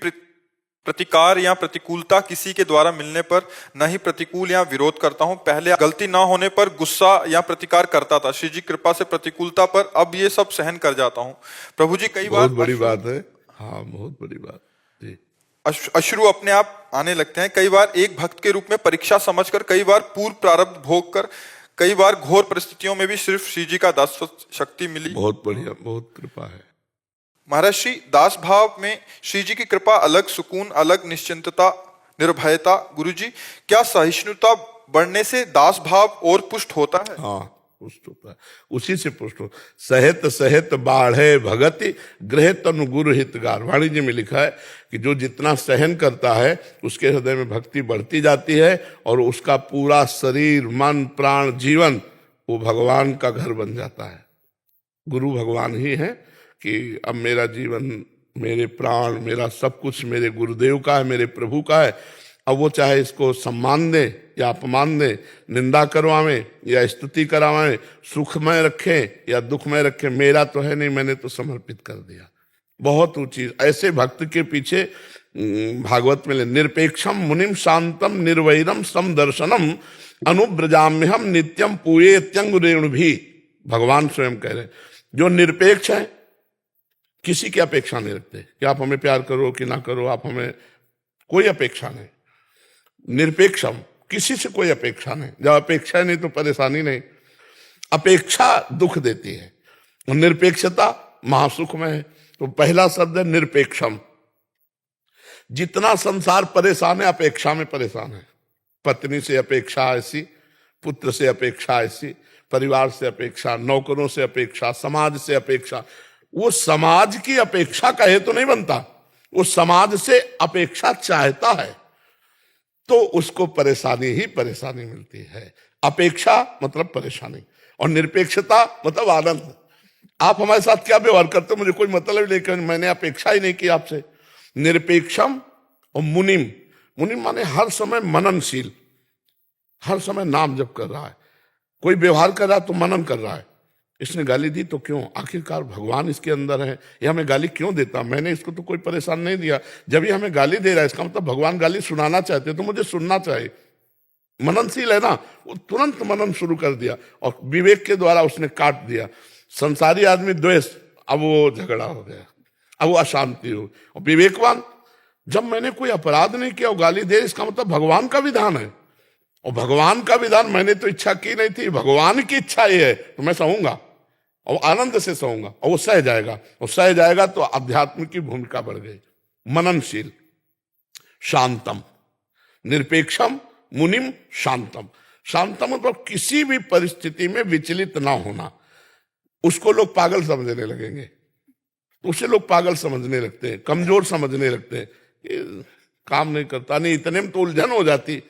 प्रतिकार या प्रतिकूलता किसी के द्वारा मिलने पर न ही प्रतिकूल या विरोध करता हूं। पहले गलती ना होने पर गुस्सा या प्रतिकार करता था, श्री जी कृपा से प्रतिकूलता पर अब ये सब सहन कर जाता हूं। प्रभु जी कई बार
बहुत बड़ी बात है। हाँ, बहुत बड़ी बात जी।
अश्रु अपने आप आने लगते हैं, कई बार एक भक्त के रूप में परीक्षा समझकर, कई बार पूर्व प्रारब्ध भोग कर, कई बार घोर परिस्थितियों में भी सिर्फ श्री जी का दास शक्ति मिली।
बहुत बढ़िया, बहुत कृपा है
महाराज श्री दास भाव में श्री जी की कृपा, अलग सुकून, अलग निश्चिंतता, निर्भयता। गुरु जी, क्या सहिष्णुता बढ़ने से दास भाव और पुष्ट होता है?
हाँ, पुष्ट होता है, उसी से पुष्ट हो। सहित सहित बाढ़े भगति, गृह तनु गुरु हितगार। वाणी जी में लिखा है कि जो जितना सहन करता है उसके हृदय में भक्ति बढ़ती जाती है, और उसका पूरा शरीर, मन, प्राण, जीवन वो भगवान का घर बन जाता है। गुरु भगवान ही है कि अब मेरा जीवन, मेरे प्राण, मेरा सब कुछ मेरे गुरुदेव का है, मेरे प्रभु का है। अब वो चाहे इसको सम्मान दे या अपमान दे, निंदा करवावें या स्तुति करावें, सुखमय रखें या दुखमय रखें, मेरा तो है नहीं, मैंने तो समर्पित कर दिया। बहुत ऊंची ऐसे भक्त के पीछे भागवत में निरपेक्षम मुनिम शांतम निर्वैरम समदर्शनम अनुब्रजाम्यहम नित्यम पूये त्यंग भी। भगवान स्वयं कह रहे, जो निरपेक्ष है, किसी की अपेक्षा नहीं रखते कि आप हमें प्यार करो कि ना करो, आप हमें, कोई अपेक्षा नहीं। निरपेक्षम, किसी से कोई अपेक्षा नहीं। जब अपेक्षा नहीं तो परेशानी नहीं। अपेक्षा दुख देती है और निरपेक्षता महासुख में है। तो पहला शब्द है निरपेक्षम। जितना संसार परेशान है, अपेक्षा में परेशान है। पत्नी से अपेक्षा ऐसी, पुत्र से अपेक्षा ऐसी, परिवार से अपेक्षा, नौकरों से अपेक्षा, समाज से अपेक्षा। वो समाज की अपेक्षा का हेतु नहीं बनता, वो समाज से अपेक्षा चाहता है, तो उसको परेशानी ही परेशानी मिलती है। अपेक्षा मतलब परेशानी, और निरपेक्षता मतलब आनंद। आप हमारे साथ क्या व्यवहार करते हो, मुझे कोई मतलब नहीं, कि मैंने अपेक्षा ही नहीं की आपसे। निरपेक्षम और मुनिम, मुनिम माने हर समय मननशील, हर समय नाम जप कर रहा है। कोई व्यवहार कर रहा है तो मनन कर रहा है। इसने गाली दी तो क्यों, आखिरकार भगवान इसके अंदर है, ये हमें गाली क्यों देता, मैंने इसको तो कोई परेशान नहीं दिया। जब ये हमें गाली दे रहा है, इसका मतलब भगवान गाली सुनाना चाहते, तो मुझे सुनना चाहिए। मननशील है ना, वो तुरंत मनन शुरू कर दिया और विवेक के द्वारा उसने काट दिया। संसारी आदमी द्वेष, अब वो झगड़ा हो गया, अब वो अशांति हो। और विवेकवान, जब मैंने कोई अपराध नहीं किया, वो गाली दे, इसका मतलब भगवान का विधान है, और भगवान का विधान मैंने तो इच्छा की नहीं थी, भगवान की इच्छा ये है, तो मैं सहूंगा और आनंद से सहूंगा, और वो सह जाएगा, और सह जाएगा तो अध्यात्म की भूमिका बढ़ गई। मननशील, शांतम, निरपेक्षम, मुनिम, शांतम। शांतम मतलब किसी भी परिस्थिति में विचलित ना होना। उसको लोग पागल समझने लगेंगे, तो उसे लोग पागल समझने लगते हैं, कमजोर समझने लगते हैं, ये काम नहीं करता, नहीं, इतने में तो उलझन हो जाती।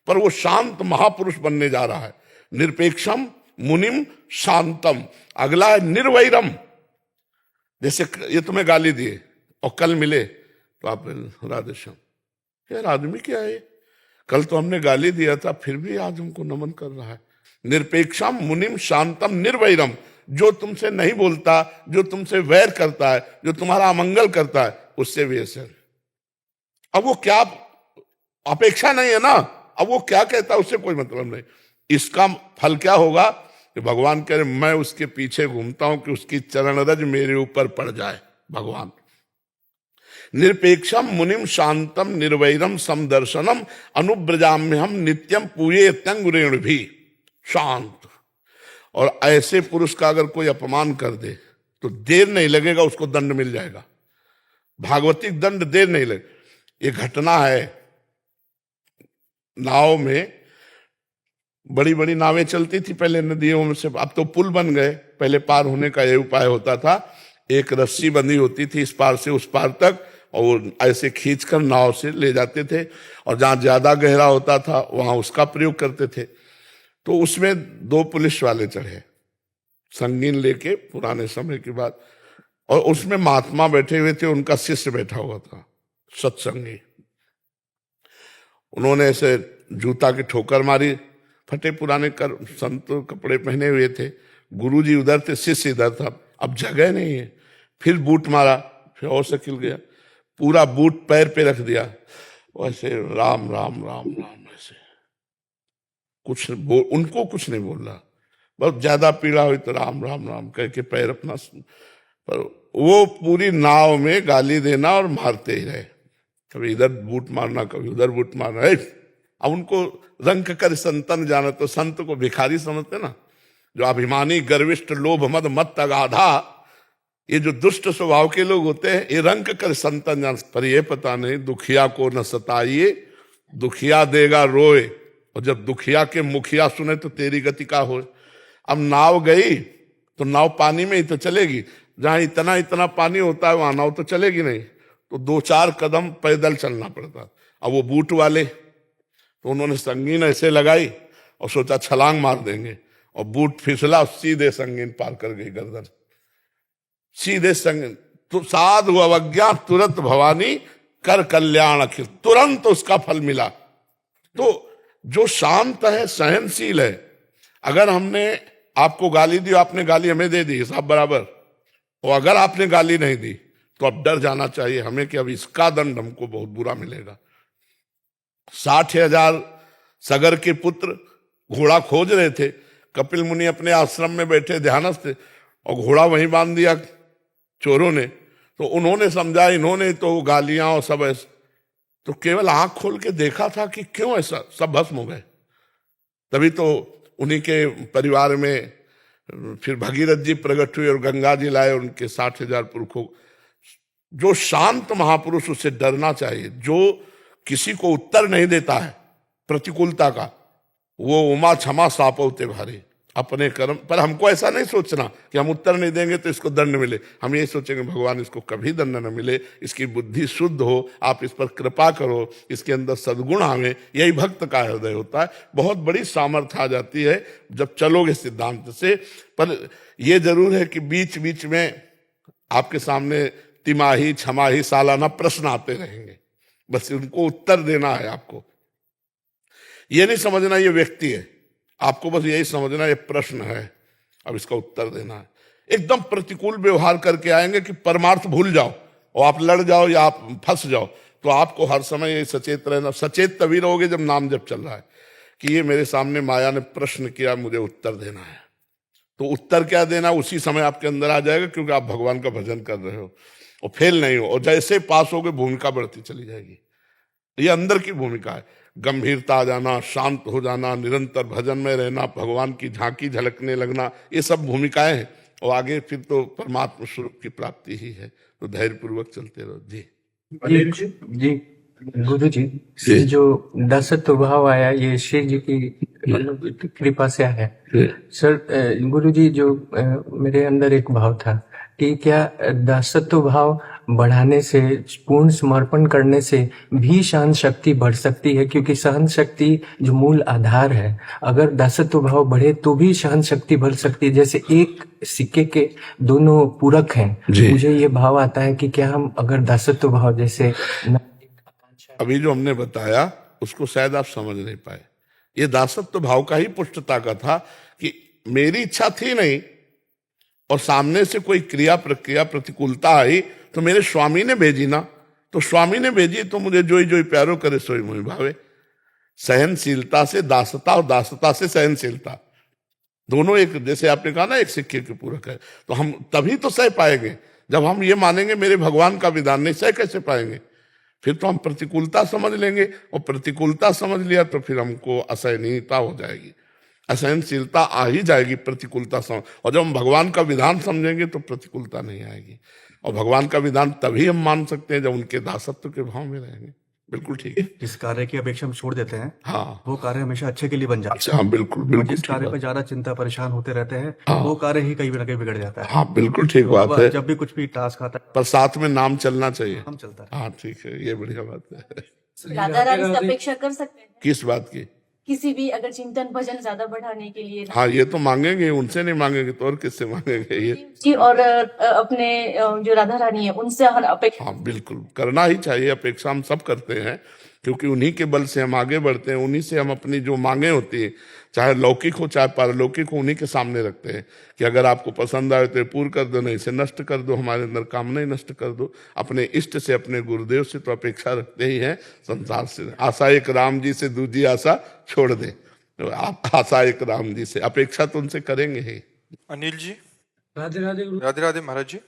पर वो शांत महापुरुष बनने जा रहा है। निरपेक्षम मुनिम शांतम, अगला है निर्वैरम। जैसे ये तुम्हें गाली दिए और कल मिले तो आप राधेश्याम, यार आदमी क्या है, कल तो हमने गाली दिया था फिर भी आज हमको नमन कर रहा है। निरपेक्षम मुनिम शांतम निर्वैरम, जो तुमसे नहीं बोलता, जो तुमसे वैर करता है, जो तुम्हारा अमंगल करता है, उससे भी ऐसे। अब वो क्या, अपेक्षा नहीं है ना, अब वो क्या कहता है उससे कोई मतलब नहीं। इसका फल क्या होगा कि भगवान कह रहे मैं उसके पीछे घूमता हूं कि उसकी चरण रज मेरे ऊपर पड़ जाए। भगवान निरपेक्षम मुनिम शांतम निर्वैरम समदर्शनम अनुब्रजाम्य हम नित्यम पूये त्यंगुरेण भी, शांत। और ऐसे पुरुष का अगर कोई अपमान कर दे तो देर नहीं लगेगा, उसको दंड मिल जाएगा, भागवतिक दंड देर नहीं लगे। ये घटना है, नाव में बड़ी बड़ी नावें चलती थी पहले नदियों में से, अब तो पुल बन गए। पहले पार होने का यह उपाय होता था, एक रस्सी बंधी होती थी इस पार से उस पार तक, और ऐसे खींचकर नाव से ले जाते थे, और जहां ज्यादा गहरा होता था वहां उसका प्रयोग करते थे। तो उसमें 2 पुलिस वाले चढ़े, संगीन लेके, पुराने समय की बात, और उसमें महात्मा बैठे हुए थे, उनका शिष्य बैठा हुआ था, सत्संगी। उन्होंने ऐसे जूता की ठोकर मारी, फटे पुराने संत कपड़े पहने हुए थे, गुरुजी उधर थे, शिष्य इधर था, अब जगह नहीं है। फिर बूट मारा, फिर और से खिल गया, पूरा बूट पैर पे रख दिया, वैसे राम राम राम राम, ऐसे कुछ उनको कुछ नहीं बोल रहा, बहुत ज्यादा पीड़ा हुई तो राम राम राम कह के पैर अपना, पर वो पूरी नाव में गाली देना और मारते ही रहे, कभी इधर बूट मारना कभी उधर बूट मारना। अब उनको रंग कर संतन जाना, तो संत को भिखारी समझते ना, जो अभिमानी गर्विष्ठ लोभ मद मत अगाधा, ये जो दुष्ट स्वभाव के लोग होते हैं, ये रंग कर संतन जान। पर ये पता नहीं दुखिया को न सताइए, दुखिया देगा रोए, और जब दुखिया के मुखिया सुने तो तेरी गति का हो। अब नाव गई तो नाव पानी में ही तो चलेगी, जहां इतना इतना पानी होता है वहां नाव तो चलेगी नहीं, तो 2-4 कदम पैदल चलना पड़ता। अब वो बूट वाले तो उन्होंने संगीन ऐसे लगाई और सोचा छलांग मार देंगे, और बूट फिसला, सीधे संगीन पार कर गई गर्दन, सीधे संगीन। तो साधु अवज्ञा तुरंत भवानी कर कल्याण अखिल, तुरंत उसका फल मिला। तो जो शांत है, सहनशील है, अगर हमने आपको गाली दी, आपने गाली हमें दे दी, हिसाब बराबर, और अगर आपने गाली नहीं दी तो अब डर जाना चाहिए हमें कि अब इसका दंड हमको बहुत बुरा मिलेगा। 60,000 सगर के पुत्र घोड़ा खोज रहे थे, कपिल मुनि अपने आश्रम में बैठे ध्यानस्थ थे, और घोड़ा वहीं बांध दिया चोरों ने। तो उन्होंने समझा, इन्होंने तो गालियां और सब ऐसा, तो केवल आंख खोल के देखा था कि क्यों ऐसा, सब भस्म हो गए। तभी तो उन्हीं के परिवार में फिर भगीरथ जी प्रकट हुए और गंगा जी लाए उनके 60,000 पुरखों। जो शांत महापुरुष, उससे डरना चाहिए। जो किसी को उत्तर नहीं देता है प्रतिकूलता का, वो उमा क्षमा सापौते भारी, अपने कर्म पर। हमको ऐसा नहीं सोचना कि हम उत्तर नहीं देंगे तो इसको दंड मिले, हम ये सोचेंगे भगवान इसको कभी दंड न मिले, इसकी बुद्धि शुद्ध हो, आप इस पर कृपा करो, इसके अंदर सद्गुण आवे। यही भक्त का हृदय होता है। बहुत बड़ी सामर्थ्य आ जाती है जब चलोगे सिद्धांत से। पर यह जरूर है कि बीच बीच में आपके सामने तिमाही, छमाही, सालाना प्रश्न आते रहेंगे, बस उनको उत्तर देना है आपको। ये नहीं समझना ये व्यक्ति है, आपको बस यही समझना ये प्रश्न है, अब इसका उत्तर देना है। एकदम प्रतिकूल व्यवहार करके आएंगे कि परमार्थ भूल जाओ और आप लड़ जाओ या आप फंस जाओ, तो आपको हर समय ये सचेत रहना। सचेत तभी रहोगे जब नाम जब चल रहा है कि ये मेरे सामने माया ने प्रश्न किया, मुझे उत्तर देना है। तो उत्तर क्या देना उसी समय आपके अंदर आ जाएगा, क्योंकि आप भगवान का भजन कर रहे हो और फेल नहीं हो। और जैसे पास होगे भूमिका बढ़ती चली जाएगी। ये अंदर की भूमिका है, गंभीरता आ जाना, शांत हो जाना, निरंतर भजन में रहना, भगवान की झांकी झलकने लगना, ये सब भूमिकाएं हैं। और आगे फिर तो परमात्मा स्वरूप की प्राप्ति ही है। तो धैर्य पूर्वक चलते रहो। जी
जी गुरु जी, ये जो दासत्व भाव आया, ये श्री जी की कृपा से आया। सर गुरु जी, जो मेरे अंदर एक भाव था कि क्या दासत्व भाव बढ़ाने से, पूर्ण समर्पण करने से भी सहन शक्ति बढ़ सकती है? क्योंकि सहन शक्ति जो मूल आधार है, अगर दासत्व भाव बढ़े तो भी सहन शक्ति बढ़ सकती है। जैसे एक सिक्के के दोनों पूरक हैं।
जी।
मुझे ये भाव आता है कि क्या हम अगर दासत्व भाव जैसे
अभी जो हमने बताया उसको शायद आप समझ नहीं पाए। ये दासत्व भाव का ही पुष्टता का था कि मेरी इच्छा थी नहीं और सामने से कोई क्रिया प्रक्रिया प्रतिकूलता आई तो मेरे स्वामी ने भेजी ना, तो स्वामी ने भेजी तो मुझे जोई जोई प्यारो करे सोई मोहि भावे। सहनशीलता से दासता और दासता से सहनशीलता, दोनों एक, जैसे आपने कहा ना एक सिक्के के पूरक है। तो हम तभी तो सह पाएंगे जब हम ये मानेंगे मेरे भगवान का विधान नहीं, सह कैसे पाएंगे? फिर तो हम प्रतिकूलता समझ लेंगे और प्रतिकूलता समझ लिया तो फिर हमको असहनीयता हो जाएगी, असहनशीलता आ ही जाएगी प्रतिकूलता समझ। और जब हम भगवान का विधान समझेंगे तो प्रतिकूलता नहीं आएगी। और भगवान का विधान तभी हम मान सकते हैं जब उनके दासत्व के भाव में रहेंगे। बिल्कुल ठीक है।
जिस कार्य की अपेक्षा हम छोड़ देते हैं,
हाँ
वो कार्य हमेशा अच्छे के लिए बन जाता है।
अच्छा, हाँ बिल्कुल बिल्कुल
जिस
ठीक
कार्य
बात।
पर ज्यादा चिंता परेशान होते रहते हैं,
हाँ।
वो कार्य ही कहीं ना कहीं बिगड़ जाता है।
हाँ बिल्कुल ठीक
तो
बात
अब
है,
जब भी कुछ भी टास्क आता है,
पर साथ में नाम चलना चाहिए।
हम चलता है।
हाँ ठीक है, ये बढ़िया बात है।
राधा रानी से अपेक्षा कर सकते हैं
किस बात की?
किसी भी अगर चिंतन भजन ज्यादा बढ़ाने के लिए
हाँ ये तो मांगेंगे, उनसे नहीं मांगेंगे तो और किससे मांगेंगे? ये
जी। और अपने जो राधा रानी है उनसे हर अपेक्षा
हाँ बिल्कुल करना ही चाहिए। अपेक्षा हम सब करते हैं क्योंकि उन्हीं के बल से हम आगे बढ़ते हैं, उन्हीं से हम अपनी जो मांगे होती है, चाहे लौकिक हो चाहे पारलौकिक हो, उन्हीं के सामने रखते हैं कि अगर आपको पसंद आए तो पूर्ण कर दो, नहीं से नष्ट कर दो, हमारे अंदर कामना ही नष्ट कर दो। अपने इष्ट से, अपने गुरुदेव से तो अपेक्षा रखते ही हैं, संसार से आशा एक राम जी से दूजी आशा छोड़ दे। तो आप आशा एक राम जी से, अपेक्षा तो उनसे करेंगे ही।
अनिल जी।
राधे राधे गुरु।
राधे राधे महाराज जी।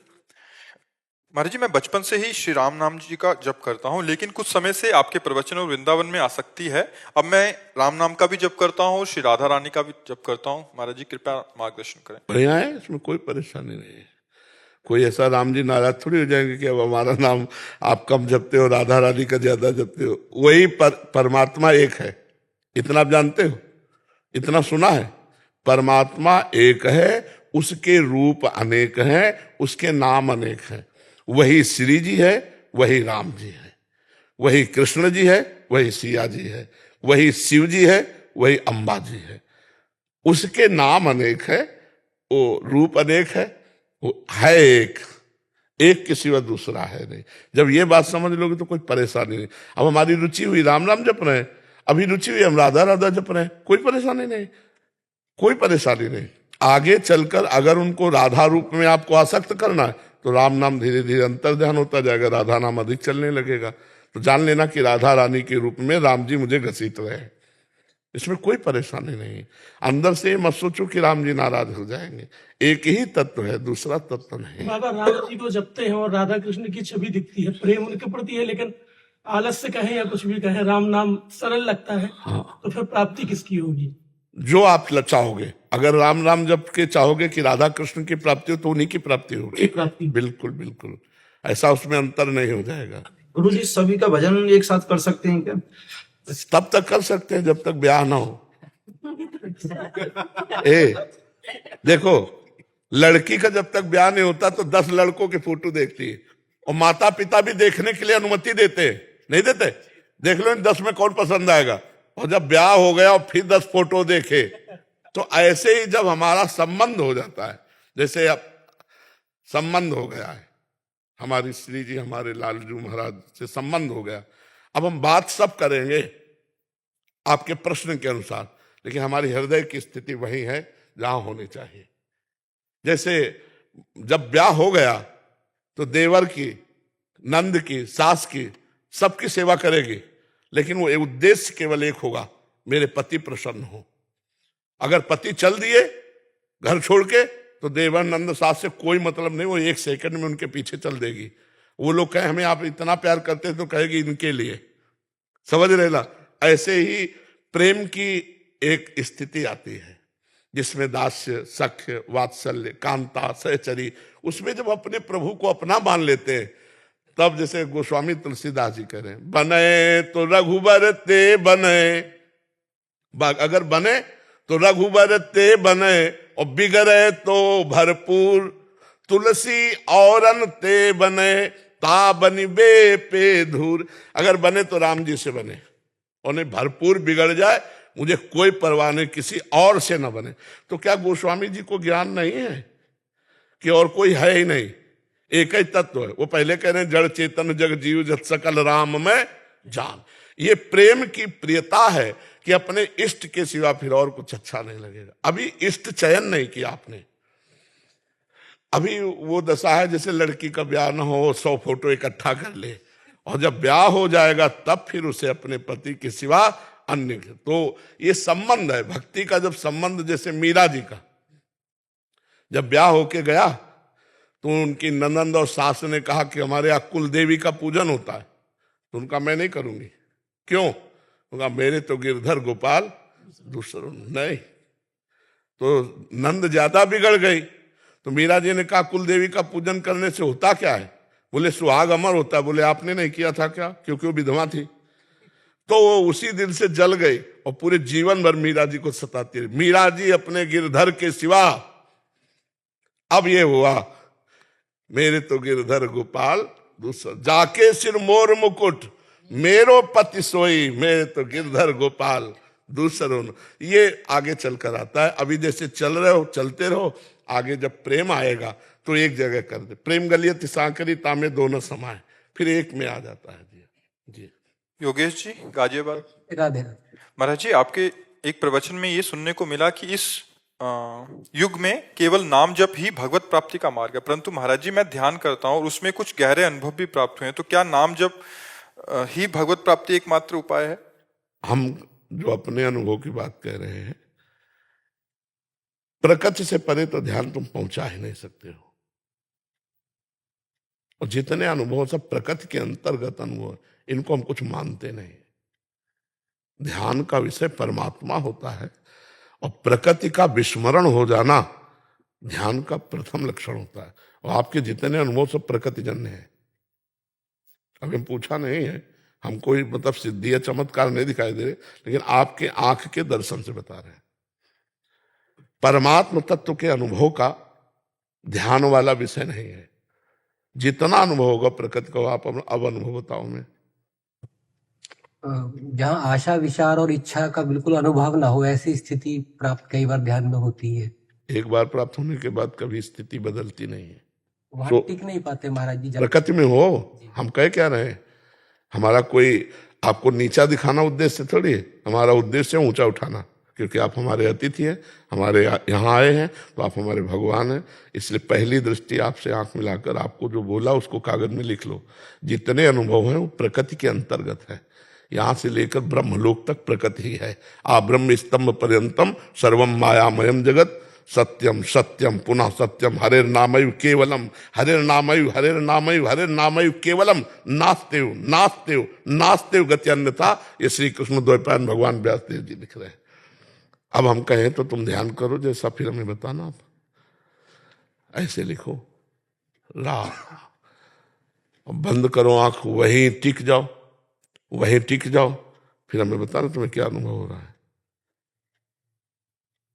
महाराज जी, मैं बचपन से ही श्री राम नाम जी का जप करता हूँ, लेकिन कुछ समय से आपके प्रवचन और वृंदावन में आसक्ति है। अब मैं राम नाम का भी जप करता हूँ, श्री राधा रानी का भी जप करता हूँ। महाराज जी कृपया मार्गदर्शन करें।
बढ़िया है, इसमें कोई परेशानी नहीं है। कोई ऐसा राम जी नाराज थोड़ी हो जाएंगे कि अब हमारा नाम आप कम जपते हो, राधा रानी का ज्यादा जपते हो। वही परमात्मा एक है, इतना आप जानते हो, इतना सुना है। परमात्मा एक है, उसके रूप अनेक हैं, उसके नाम अनेक हैं। वही श्री जी है, वही राम जी है, वही कृष्ण जी है, वही सिया जी है, वही शिव जी है, वही अम्बा जी है। उसके नाम अनेक है, वो रूप अनेक है, वो है एक के सिवा दूसरा है नहीं। जब ये बात समझ लोगे तो कोई परेशानी नहीं। अब हमारी रुचि हुई राम राम जप रहे हैं, अभी रुचि हुई हम राधा राधा जप रहे हैं, कोई परेशानी नहीं, कोई परेशानी नहीं। आगे चलकर अगर उनको राधा रूप में आपको आसक्त करना है तो राम नाम धीरे धीरे अंतर ध्यान होता जाएगा, राधा नाम अधिक चलने लगेगा। तो जान लेना कि राधा रानी के रूप में राम जी मुझे घसीट रहे हैं, इसमें कोई परेशानी नहीं। अंदर से मत सोचो कि राम जी नाराज हो जाएंगे, एक ही तत्व है, दूसरा तत्व नहीं।
बाबा राम जी को जपते हैं और राधा कृष्ण की छवि दिखती है, प्रेम उनके प्रति है, लेकिन आलस्य कहें या कुछ भी कहें, राम नाम सरल लगता है।
हाँ।
तो फिर प्राप्ति किसकी होगी?
जो आप चाहोगे, अगर राम नाम जप के चाहोगे कि राधा कृष्ण की प्राप्ति हो तो उन्हीं की प्राप्ति होगी।
प्राप्ति
बिल्कुल बिल्कुल, ऐसा उसमें अंतर नहीं हो जाएगा।
गुरु जी सभी का भजन एक साथ कर सकते हैं क्या?
तब तक कर सकते हैं जब तक ब्याह ना हो। देखो, लड़की का जब तक ब्याह नहीं होता तो 10 लड़कों के फोटो देखती है और माता पिता भी देखने के लिए अनुमति देते हैं, नहीं देते? देख लो इन 10 में कौन पसंद आएगा। और जब ब्याह हो गया और फिर 10 फोटो देखे, तो ऐसे ही जब हमारा संबंध हो जाता है, जैसे अब संबंध हो गया है, हमारी श्री जी हमारे लालजू महाराज से संबंध हो गया, अब हम बात सब करेंगे आपके प्रश्न के अनुसार, लेकिन हमारी हृदय की स्थिति वही है जहां होनी चाहिए। जैसे जब ब्याह हो गया तो देवर की, नंद की, सास की, सबकी सेवा करेगी, लेकिन वो उद्देश्य केवल एक होगा, मेरे पति प्रसन्न हो। अगर पति चल दिए घर छोड़ के तो देवर नंद सास से कोई मतलब नहीं, वो 1 सेकंड में उनके पीछे चल देगी। वो लोग कहे हमें आप इतना प्यार करते हैं तो कहेगी इनके लिए, समझ रहे ना? ऐसे ही प्रेम की एक स्थिति आती है जिसमें दास्य, सख्य, वात्सल्य, कांता, सहचरी, उसमें जब अपने प्रभु को अपना मान लेते हैं, तब जैसे गोस्वामी तुलसीदास जी कह रहे हैं, बने तो रघुबर ते बने, अगर बने तो रघुबर ते बने और बिगड़े तो भरपूर, तुलसी औरन ते बने ता बनिबे पे धूर। अगर बने तो राम जी से बने, उन्हें भरपूर बिगड़ जाए मुझे कोई परवाह नहीं, किसी और से न बने। तो क्या गोस्वामी जी को ज्ञान नहीं है कि और कोई है ही नहीं, एक ही तत्व है? वो पहले कह रहे हैं जड़ चेतन जग जीव जत सकल राम में जान। ये प्रेम की प्रियता है कि अपने इष्ट के सिवा फिर और कुछ अच्छा नहीं लगेगा। अभी इष्ट चयन नहीं किया आपने, अभी वो दशा है जैसे लड़की का ब्याह न हो 100 फोटो इकट्ठा कर ले, और जब ब्याह हो जाएगा तब फिर उसे अपने पति के सिवा अन्य के। तो ये संबंध है भक्ति का। जब संबंध, जैसे मीरा जी का जब ब्याह होके गया तो उनकी ननंद और सास ने कहा कि हमारे यहाँ कुल देवी का पूजन होता है, तो उनका मैं नहीं करूंगी। क्यों? उनका मेरे तो गिरधर गोपाल दूसरों नहीं। तो नंद ज्यादा बिगड़ गई। तो मीरा जी ने कहा कुल देवी का पूजन करने से होता क्या है? बोले सुहाग अमर होता है। बोले आपने नहीं किया था क्या? क्योंकि वो विधवा थी। तो वो उसी दिन से जल गई और पूरे जीवन भर मीरा जी को सताती रही। मीरा जी अपने गिरधर के सिवा, अब ये हुआ मेरे तो गिरधर गोपाल दूसरा, जाके सिर मोर मुकुट मेरो पति सोई, मेरे तो गिरधर गोपाल दूसरों। ये आगे चलकर आता है। अभी जैसे चल रहे हो चलते रहो, आगे जब प्रेम आएगा तो एक जगह कर दे। प्रेम गलियत सांकरी तामे दोनों समाए, फिर एक में आ जाता है। जी
योगेश जी गाजियाबाद।
राधे।
महाराज जी, आपके एक प्रवचन में ये सुनने को मिला कि इस युग में केवल नाम जप ही भगवत प्राप्ति का मार्ग है, परंतु महाराज जी मैं ध्यान करता हूँ और उसमें कुछ गहरे अनुभव भी प्राप्त हुए हैं। तो क्या नाम जप ही भगवत प्राप्ति एकमात्र उपाय है?
हम जो अपने अनुभव की बात कह रहे हैं, प्रकृति से परे तो ध्यान तुम पहुंचा ही नहीं सकते हो। और जितने अनुभव सब प्रकृति के अंतर्गत अनुभव, इनको हम कुछ मानते नहीं। ध्यान का विषय परमात्मा होता है और प्रकृति का विस्मरण हो जाना ध्यान का प्रथम लक्षण होता है। और आपके जितने अनुभव सब प्रकृति जन्य है। अभी पूछा नहीं है, हम कोई मतलब सिद्धि या चमत्कार नहीं दिखाई दे रहे, लेकिन आपके आंख के दर्शन से बता रहे हैं। परमात्म तत्व के अनुभव का ध्यान वाला विषय नहीं है। जितना अनुभव होगा प्रकृति का, आप अब अनुभव बताओ मैं।
जहाँ आशा विचार और इच्छा का बिल्कुल अनुभव ना हो, ऐसी स्थिति प्राप्त कई बार ध्यान में होती है।
एक बार प्राप्त होने के बाद कभी स्थिति बदलती नहीं है।
वहाँ टिक नहीं पाते महाराज जी।
प्रकृति में हो, हम कह क्या रहे हैं? हमारा कोई आपको नीचा दिखाना उद्देश्य थोड़ी है। हमारा उद्देश्य है ऊंचा उठाना, क्योंकि आप हमारे अतिथि हैं, हमारे यहाँ आए हैं, तो आप हमारे भगवान हैं। इसलिए पहली दृष्टि आपसे आंख मिलाकर आपको जो बोला उसको कागज में लिख लो। जितने अनुभव हैं वो प्रकृति के अंतर्गत है। यहाँ से लेकर ब्रह्मलोक तक प्रकृति ही है। आ ब्रह्म स्तंभ पर्यंतम सर्वम मायामयम जगत सत्यम सत्यम पुनः सत्यम हरेर नामयु केवलम हरेर नामयु हरेर नामयु हरेर नामयु केवलम नास्तेव नास्तेव नास्तेव गति अन्यथा। ये श्री कृष्ण द्वैपायन भगवान व्यासदेव जी लिख रहे हैं। अब हम कहें तो तुम ध्यान करो जैसा, फिर हमें बताना। आप ऐसे लिखो रा, बंद करो आंख, वहीं टिक जाओ, वहीं टिक जाओ, फिर हमें बताना तुम्हें क्या अनुभव हो रहा है।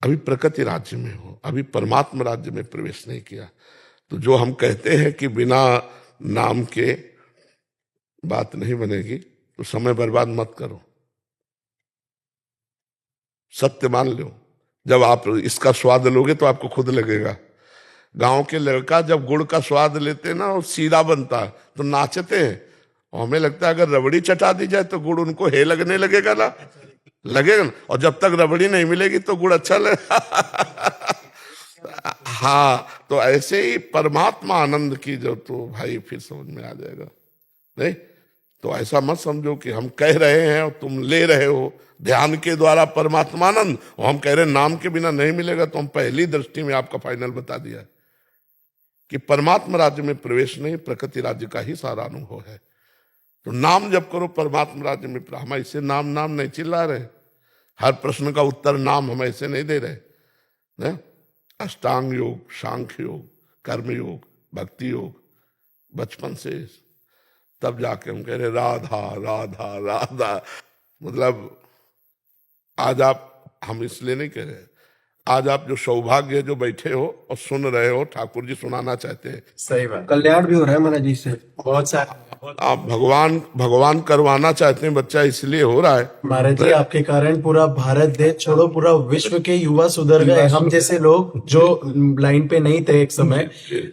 अभी प्रकृति राज्य में हो, अभी परमात्मा राज्य में प्रवेश नहीं किया। तो जो हम कहते हैं कि बिना नाम के बात नहीं बनेगी, तो समय बर्बाद मत करो, सत्य मान लो। जब आप इसका स्वाद लोगे तो आपको खुद लगेगा। गांव के लड़का जब गुड़ का स्वाद लेते ना, वो सीरा बनता है तो नाचते हैं, और हमें लगता है अगर रबड़ी चटा दी जाए तो गुड़ उनको हे लगने लगेगा ना, लगेगा ना। और जब तक रबड़ी नहीं मिलेगी तो गुड़ अच्छा लगेगा। हाँ, तो ऐसे ही परमात्मा आनंद की जो, तो भाई फिर समझ में आ जाएगा। नहीं तो ऐसा मत समझो कि हम कह रहे हैं और तुम ले रहे हो ध्यान के द्वारा परमात्मानंद, और हम कह रहे हैं नाम के बिना नहीं मिलेगा। तो हम पहली दृष्टि में आपका फाइनल बता दिया कि परमात्मा राज्य में प्रवेश नहीं, प्रकृति राज्य का ही सारा अनुभव है। तो नाम जब करो परमात्मा राज्य में। हम ऐसे नाम नाम नहीं चिल्ला रहे, हर प्रश्न का उत्तर नाम हम ऐसे नहीं दे रहे ना। अष्टांग योग, सांख्य योग, कर्म योग, भक्ति योग, बचपन से तब जाके हम कह रहे राधा राधा राधा। मतलब आज आप, हम इसलिए नहीं कह रहे, आज आप जो सौभाग्य है जो बैठे हो और सुन रहे हो, ठाकुर जी सुनाना चाहते हैं।
सही बात।
कल्याण भी हो रहा है महाराज जी से।
बहुत सारे
आप भगवान करवाना चाहते हैं, बच्चा इसलिए हो रहा है।
महाराज जी आपके कारण पूरा भारत देश छोड़ो पूरा विश्व के युवा सुधर गए। हम जैसे लोग जो लाइन पे नहीं थे एक समय,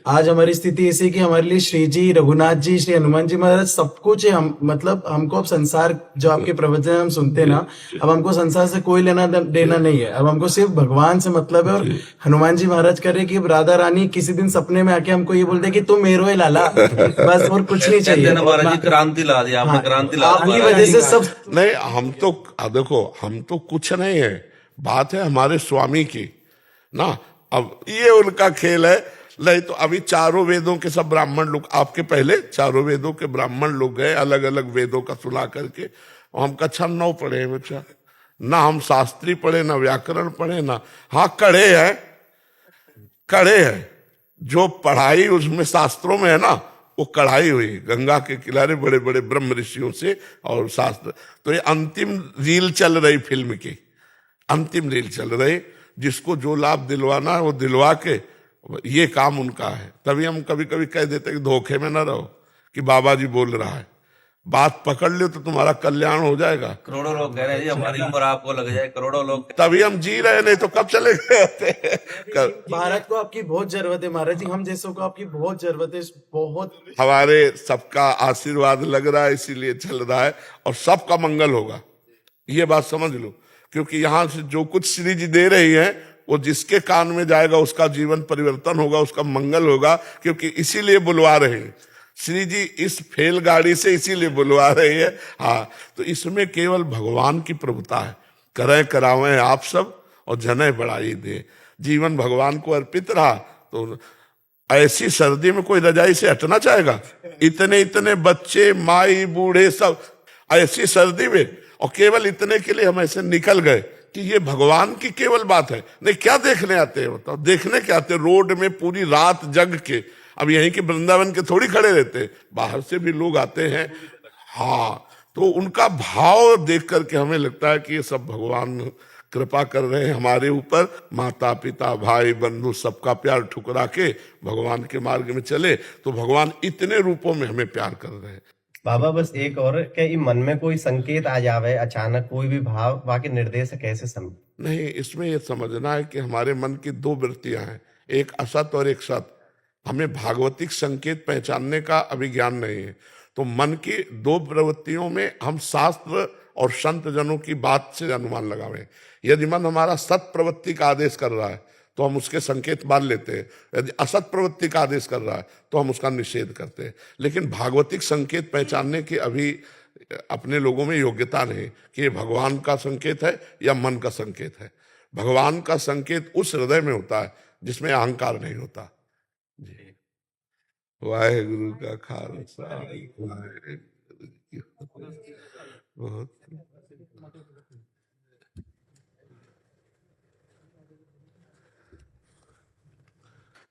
आज हमारी स्थिति ऐसी कि हमारे लिए श्री जी, रघुनाथ जी, श्री हनुमान जी महाराज सब कुछ है। हम मतलब हमको अब संसार, जो आपके प्रवचन हम सुनते ना, अब हमको संसार से कोई लेना देना नहीं है। अब हमको सिर्फ भगवान से मतलब है। और हनुमान जी महाराज कह रहे कि राधा रानी किसी दिन सपने में आके हमको ये बोलते कि तुम मेरो है लाला, बस और कुछ नहीं चाहिए।
महाराज जी क्रांति ला दी आपने, क्रांति ला दी
आपकी वजह से सब
नहीं, हम तो देखो, हम तो कुछ नहीं है, बात है हमारे स्वामी की ना। अब ये उनका खेल है। नहीं तो अभी चारों वेदों के सब ब्राह्मण लोग, आपके पहले चारों वेदों के ब्राह्मण लोग गए अलग अलग वेदों का सुना करके, और हम कक्षा 9 पढ़े हैं बच्चा, ना हम शास्त्री पढ़े, ना व्याकरण पढ़े, ना, हाँ कड़े हैं। जो पढ़ाई उसमें शास्त्रों में है ना, वो कढ़ाई हुई गंगा के किनारे बड़े बड़े ब्रह्म ऋषियों से और शास्त्र। तो ये अंतिम रील चल रही फिल्म की, अंतिम रील चल रही, जिसको जो लाभ दिलवाना है वो दिलवा के, ये काम उनका है। तभी हम कभी कभी कह देते कि धोखे में ना रहो कि बाबा जी बोल रहा है, बात पकड़ लो तो तुम्हारा कल्याण हो जाएगा।
करोड़ों लोग कह रहे हैं जी हमारी उम्र आपको लग जाए, करोड़ों लोग।
तभी हम जी रहे, नहीं तो कब चले गए होते।
भारत को आपकी बहुत जरूरत है महाराज जी, हम जैसों को आपकी बहुत जरूरत है, बहुत।
हमारे सबका आशीर्वाद लग रहा है, इसीलिए चल रहा है, और सबका मंगल होगा, ये बात समझ लो। क्योंकि यहाँ से जो कुछ श्री जी दे रही है, वो जिसके कान में जाएगा उसका जीवन परिवर्तन होगा, उसका मंगल होगा। क्योंकि इसीलिए बुलवा रहे हैं श्री जी, इस फेल गाड़ी से इसीलिए बुलवा रही है। हाँ, तो इसमें केवल भगवान की प्रभुता है। करें करावें आप सब और जने बढ़ाई दे। जीवन भगवान को अर्पित रहा तो ऐसी सर्दी में कोई रजाई से हटना चाहेगा? इतने इतने बच्चे, माई, बूढ़े सब ऐसी सर्दी में, और केवल इतने के लिए हम ऐसे निकल गए कि ये भगवान की केवल बात है। नहीं, क्या देखने आते हैं बताओ? देखने क्या आते हैं? रोड में पूरी रात जग के, अब यहीं के वृंदावन के थोड़ी खड़े रहते, बाहर से भी लोग आते हैं। हाँ, तो उनका भाव देख करके हमें लगता है कि ये सब भगवान कृपा कर रहे हैं हमारे ऊपर। माता पिता भाई बंधु सबका प्यार ठुकरा के भगवान के मार्ग में चले, तो भगवान इतने रूपों में हमें प्यार कर रहे हैं।
बाबा बस एक और, क्या ये मन में कोई संकेत आ जावे अचानक, कोई भी भाव, बाकी निर्देश कैसे समझ?
नहीं, इसमें यह समझना है कि हमारे मन की 2 वृत्तियां हैं, एक असत और एक सत। हमें भागवतिक संकेत पहचानने का अभी ज्ञान नहीं है, तो मन की 2 प्रवृत्तियों में हम शास्त्र और संत जनों की बात से अनुमान लगावें। यदि मन हमारा सत प्रवृत्ति का आदेश कर रहा है तो हम उसके संकेत मान लेते हैं, यदि असत प्रवृत्ति का आदेश कर रहा है तो हम उसका निषेध करते हैं। लेकिन भागवतिक संकेत पहचानने की अभी अपने लोगों में योग्यता नहीं कि ये भगवान का संकेत है या मन का संकेत है। भगवान का संकेत उस हृदय में होता है जिसमें अहंकार नहीं होता। जी, वाहेगुरु का खालसा, वाहेगुरु की फतेह। बहुत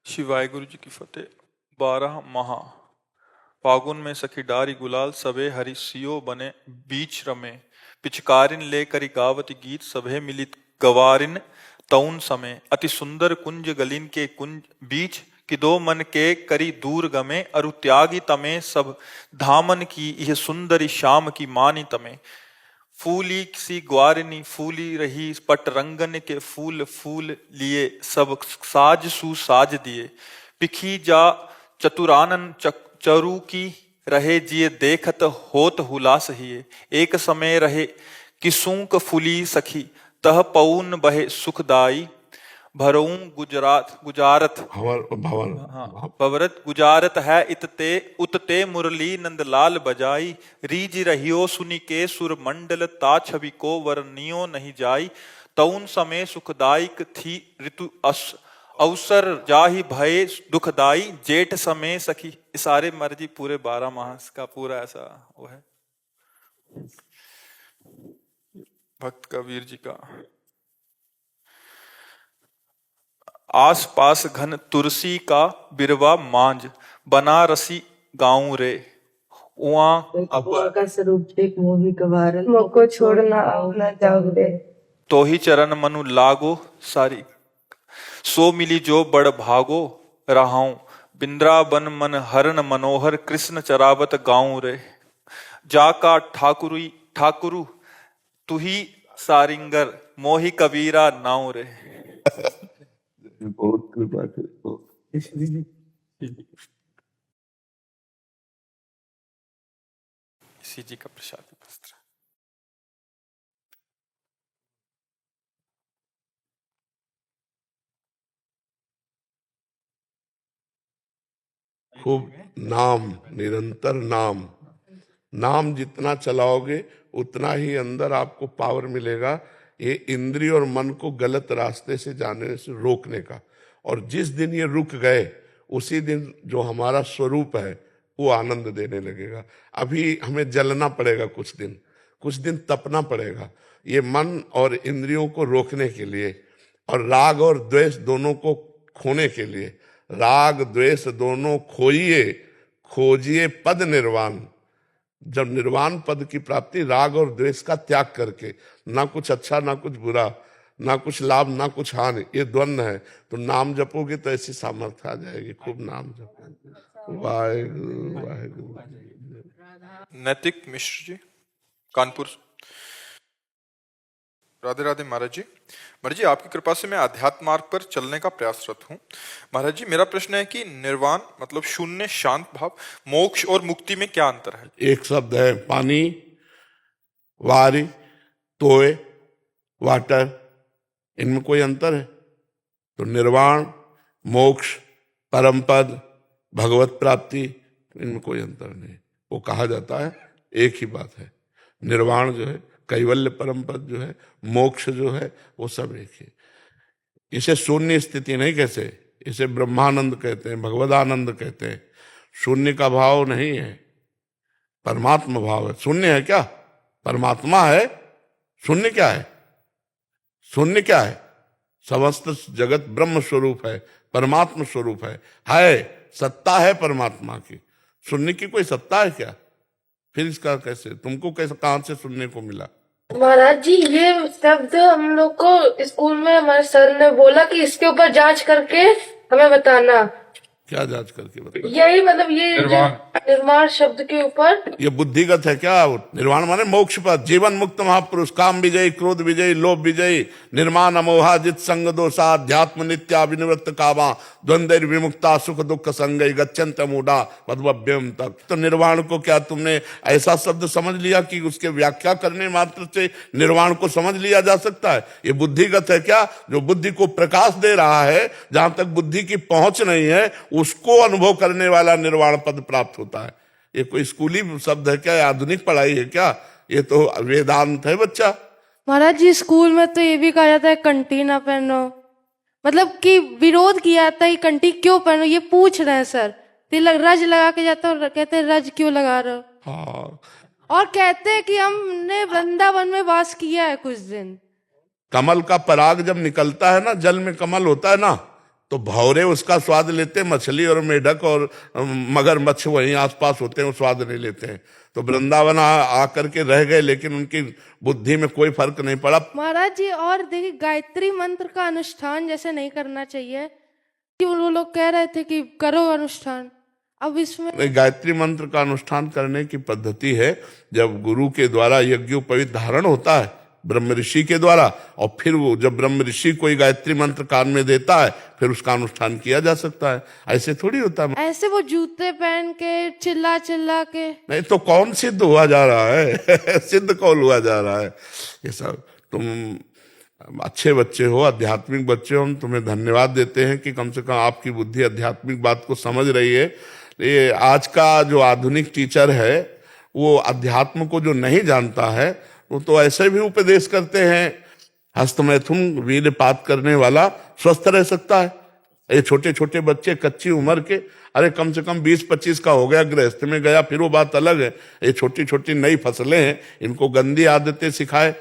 श्री वाहेगुरु जी की फतेह। 12 महा फागुन में सखी डारी गुलाल, सबे हरि सियो बने बीच रमे, पिचकारिन ले करी गावत गीत, सभे मिलित गवारिन तौन समय, अति सुंदर कुंज गलिन के कुंज बीच, कि 2 मन के करी दूर गमे, अरु त्यागी तमे सब धामन की, यह सुंदरी श्याम की मानी तमे, फूली सी ग्वारिनी फूली रही, पट रंगन के फूल फूल लिए, सब साज सुसाज दिए, पिखी जा चतुरानन चरु की, रहे जिये देखत होत हुलास हिए, एक समय रहे किसूक फुली सखी, तह पौन बहे सुखदाई, भरऊं गुजारत
भवन
भवरत गुजारत है, इतते उतते मुरली नंदलाल बजाई, रीज रहियो सुनि के सुर मंडल, ता छवि को वर्णियो नहीं जाई, तौन समय सुखदायक थी ऋतु अवसर, जाहि भय दुखदाई, जेठ समय सखी। सारे मर्जी पूरे 12 मास का पूरा ऐसा वो है भक्त कबीर जी का। आस पास घन तुलसी का बिरवा मांझ, बनारसी गाँव रे,
का स्वरूप देख मोहि कवारन, मोको छोड़ना आओ न जाओ रे,
तो ही चरण मनु लागो सारी। सो मिली जो बड़ भागो रहाऊं, बिंद्रावन मन हरण मनोहर, कृष्ण चरावत गाऊं रे। जाका ठाकुरु तुही सारिंगर, मोहि कबीरा नाऊ रे।
बहुत कृपा करो।
इसी जी का प्रसादी वस्त्र।
खूब नाम, निरंतर नाम, नाम जितना चलाओगे उतना ही अंदर आपको पावर मिलेगा ये इंद्रिय और मन को गलत रास्ते से जाने से रोकने का। और जिस दिन ये रुक गए उसी दिन जो हमारा स्वरूप है वो आनंद देने लगेगा। अभी हमें जलना पड़ेगा, कुछ दिन तपना पड़ेगा ये मन और इंद्रियों को रोकने के लिए, और राग और द्वेष दोनों को खोने के लिए। राग द्वेष दोनों खोजिए पद निर्वाण। जब निर्वाण पद की प्राप्ति राग और द्वेष का त्याग करके, ना कुछ अच्छा ना कुछ बुरा, ना कुछ लाभ ना कुछ हानि, ये द्वंद्व है, तो नाम जपोगे तो ऐसी सामर्थ्य आ जाएगी। खूब नाम जपो। वाहेगुरु वाहेगुरु।
नैतिक मिश्र जी, कानपुर। राधे राधे महाराज जी। महाराज जी, आपकी कृपा से मैं आध्यात्म मार्ग पर चलने का प्रयासरत हूँ। महाराज जी, मेरा प्रश्न है कि निर्वाण मतलब शून्य शांत भाव, मोक्ष और मुक्ति में क्या अंतर है?
एक शब्द है, पानी, वारी, तोय, वाटर, इनमें कोई अंतर है? तो निर्वाण, मोक्ष, परम पद, भगवत प्राप्ति, इनमें कोई अंतर नहीं। वो कहा जाता है एक ही बात है। निर्वाण जो है, कैवल्य परम पद जो है, मोक्ष जो है, वो सब एक है। इसे शून्य स्थिति नहीं कहते, इसे ब्रह्मानंद कहते हैं, भगवदानंद कहते हैं। शून्य का भाव नहीं है, परमात्मा भाव है। शून्य है क्या? परमात्मा है। शून्य क्या है? शून्य क्या है? समस्त जगत ब्रह्म स्वरूप है, परमात्मा स्वरूप है, सत्ता है परमात्मा की। शून्य की कोई सत्ता है क्या? फिर इसका कैसे, तुमको कैसे, कहां से सुनने को मिला?
महाराज जी, ये शब्द हम लोग को स्कूल में हमारे सर ने बोला कि इसके ऊपर जांच करके हमें बताना।
क्या जांच करके बताना?
यही मतलब ये निर्वाण शब्द के ऊपर।
ये बुद्धिगत है क्या? निर्वाण माने मोक्ष पद, जीवन मुक्त महापुरुष, काम विजयी, क्रोध विजयी, लोभ विजयी, निर्माण अमोहा जित संग दोषा, अध्यात्म नित्या विनिवृत्त कामा, द्वंद्व विमुक्ता, सुख दुख संगई, गच्छन्त मूढ़ा मध्वभ्यम तक। तो निर्वाण को क्या तुमने ऐसा शब्द समझ लिया कि उसके व्याख्या करने मात्र से निर्वाण को समझ लिया जा सकता है? ये बुद्धिगत है क्या? जो बुद्धि को प्रकाश दे रहा है, जहां तक बुद्धि की पहुंच नहीं है उसको अनुभव करने वाला निर्वाण पद प्राप्त होता है। ये कोई स्कूली शब्द है क्या? आधुनिक पढ़ाई है क्या? ये तो वेदांत है बच्चा।
महाराज जी, स्कूल में तो ये भी कहा जाता है कंठी ना पहनो, मतलब कि विरोध किया जाता है, कंठी क्यों पहनो, ये पूछ रहे हैं सर। तिलक रज लगा के जाता है, कहते हैं रज क्यों लगा रहे हो?
हाँ।
और कहते हैं कि हमने वृंदावन में वास किया है कुछ दिन।
कमल का पराग जब निकलता है ना, जल में कमल होता है ना, तो भौरे उसका स्वाद लेते हैं, मछली और मेढक और मगरमच्छ वहीं आसपास होते हैं, वो स्वाद नहीं लेते हैं। तो वृंदावन आकर के रह गए, लेकिन उनकी बुद्धि में कोई फर्क नहीं पड़ा।
महाराज जी, और देखिए गायत्री मंत्र का अनुष्ठान जैसे नहीं करना चाहिए, कि वो लोग कह रहे थे कि करो अनुष्ठान। अब इसमें
गायत्री मंत्र का अनुष्ठान करने की पद्धति है, जब गुरु के द्वारा यज्ञोपवीत धारण होता है, ब्रह्म ऋषि के द्वारा, और फिर वो जब ब्रह्म ऋषि कोई गायत्री मंत्र कान में देता है, फिर उसका अनुष्ठान किया जा सकता है। ऐसे थोड़ी होता है।
ऐसे वो जूते पहन के चिल्ला चिल्ला के
नहीं तो कौन सिद्ध हुआ जा रहा है? सिद्ध कौन हुआ जा रहा है? ये सब तुम अच्छे बच्चे हो, आध्यात्मिक बच्चे हो, हम तुम्हें धन्यवाद देते हैं कि कम से कम आपकी बुद्धि आध्यात्मिक बात को समझ रही है। ये आज का जो आधुनिक टीचर है, वो अध्यात्म को जो नहीं जानता है, वो तो ऐसे भी उपदेश करते हैं, हस्तमैथुन वीरपात करने वाला स्वस्थ रह सकता है। ये छोटे छोटे बच्चे कच्ची उम्र के, अरे कम से कम 20-25 का हो गया, गृहस्थ में गया, फिर वो बात अलग है। ये छोटी छोटी नई फसलें हैं, इनको गंदी आदतें सिखाए।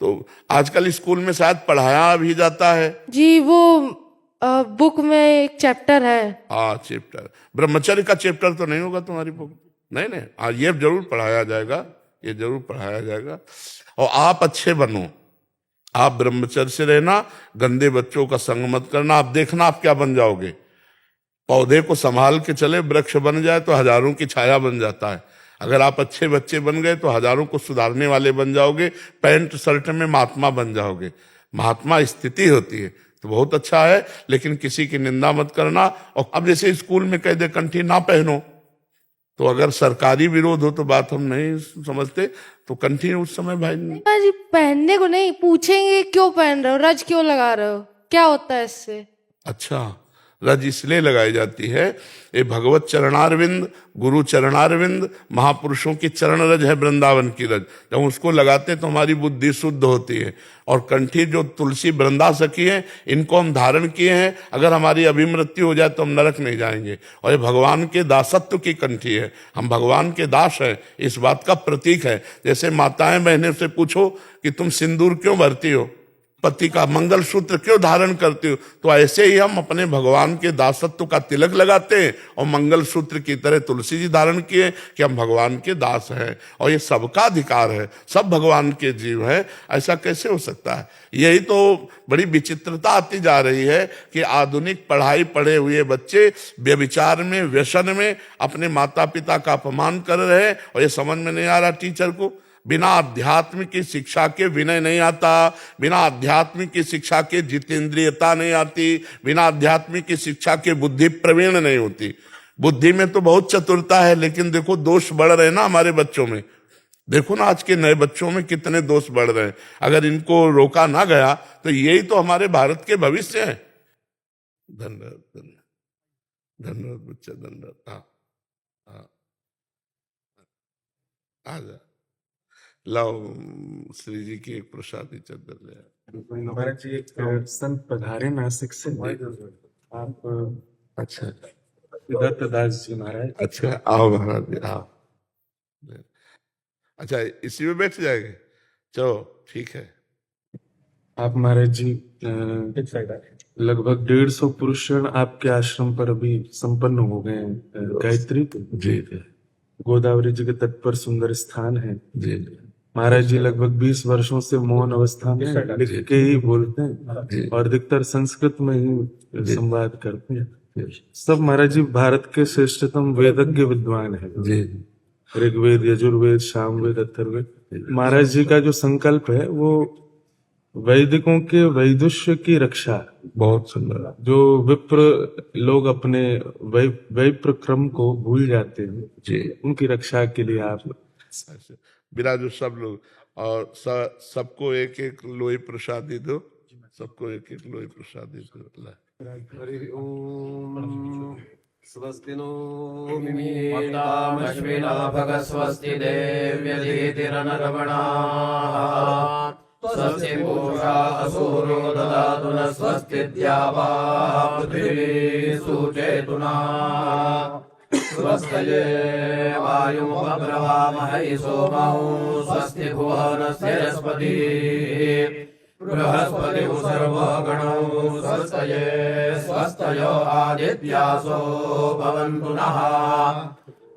तो आजकल स्कूल में शायद पढ़ाया भी जाता है
जी, वो बुक में एक चैप्टर है।
हाँ, चैप्टर ब्रह्मचर्य का चैप्टर तो नहीं होगा तुम्हारी बुक? नहीं, ये जरूर पढ़ाया जाएगा, ये जरूर पढ़ाया जाएगा। और आप अच्छे बनो, आप ब्रह्मचर्य से रहना, गंदे बच्चों का संग मत करना। आप देखना आप क्या बन जाओगे। पौधे को संभाल के चले, वृक्ष बन जाए तो हजारों की छाया बन जाता है। अगर आप अच्छे बच्चे बन गए तो हजारों को सुधारने वाले बन जाओगे, पैंट शर्ट में महात्मा बन जाओगे। महात्मा स्थिति होती है तो बहुत अच्छा है, लेकिन किसी की निंदा मत करना। और अब जैसे स्कूल में कह दे कंठी ना पहनो, तो अगर सरकारी विरोध हो तो बात हम नहीं समझते, तो कंठी उस समय भाई
जी पहनने को नहीं पूछेंगे, क्यों पहन रहे हो, रज क्यों लगा रहे हो, क्या होता है इससे।
अच्छा, रज इसलिए लगाई जाती है, ये भगवत चरणारविंद, गुरु चरणारविंद, महापुरुषों की चरण रज है, वृंदावन की रज। जब उसको लगाते तो हमारी बुद्धि शुद्ध होती है। और कंठी जो तुलसी वृंदा सखी है, इनको हम धारण किए हैं। अगर हमारी अभिमृत्यु हो जाए तो हम नरक नहीं जाएंगे। और ये भगवान के दासत्व की कंठी है, हम भगवान के दास हैं, इस बात का प्रतीक है। जैसे माताएं बहनें से पूछो कि तुम सिंदूर क्यों भरती हो, पति का मंगल सूत्र क्यों धारण करते हो, तो ऐसे ही हम अपने भगवान के दासत्व का तिलक लगाते हैं और मंगल सूत्र की तरह तुलसी जी धारण किए कि हम भगवान के दास हैं। और ये सबका अधिकार है, सब भगवान के जीव हैं। ऐसा कैसे हो सकता है। यही तो बड़ी विचित्रता आती जा रही है कि आधुनिक पढ़ाई पढ़े हुए बच्चे व्यभिचार में, व्यसन में अपने माता पिता का अपमान कर रहे हैं। और ये समझ में नहीं आ रहा टीचर को। बिना अध्यात्म की शिक्षा के विनय नहीं आता, बिना अध्यात्म की शिक्षा के जितेंद्रियता नहीं आती, बिना अध्यात्म की शिक्षा के बुद्धि प्रवीण नहीं होती। बुद्धि में तो बहुत चतुरता है, लेकिन देखो दोष बढ़ रहे हैं ना हमारे बच्चों में। देखो ना आज के नए बच्चों में कितने दोष बढ़ रहे हैं। अगर इनको रोका ना गया तो यही तो हमारे भारत के भविष्य है। धन्यवाद, धन्यवाद बच्चा, धन्यवाद। हाँ हाँ, आ जा, लाओ श्री जी की एक प्रसादी चादर ले।
महाराज जी एक संत पधारे नासिक से, आप
अच्छा
दत्त दास जी महाराज।
अच्छा, आओ महाराज जी, आओ। अच्छा, इसी में बैठ जाएंगे, चलो ठीक है।
आप महाराज जी लगभग 150 पुरुषण आपके आश्रम पर अभी संपन्न हो गए हैं। गायत्री
जी,
गोदावरी जी के तट पर सुंदर स्थान है
जी।
महाराज जी लगभग 20 वर्षों से मौन अवस्था में लिख के ही बोलते हैं और अधिकतर संस्कृत में ही संवाद करते हैं। सब महाराज जी भारत के श्रेष्ठतम वेदज्ञ विद्वान है। ऋग्वेद, यजुर्वेद, सामवेद, अथर्ववेद। महाराज जी का जो संकल्प है वो वैदिकों के वैदुष्य की रक्षा,
बहुत सुंदर।
जो विप्र लोग अपने वैप्र क्रम को भूल जाते हैं
जी,
उनकी रक्षा के लिए आप
विराजो सब लोग। और सबको एक एक लोई प्रसादी दो, सबको एक एक लोई प्रसादी दो।
हरि ओम। स्वस्ति नो मिमीतामश्विना भगस्वस्ति देव्यधीतिरनरवणाः स्वस्ति पूषा असूरो ददातु न स्वस्ति द्यावा पृथिवी सुचेतुना स्वस्तये वायुमग्रवामहै सोमौ स्वस्ति भुवनस्य बृहस्पतिः बृहस्पतिः सर्वगणौ स्वस्तये स्वस्तयो आदित्यासो भवन्तु नः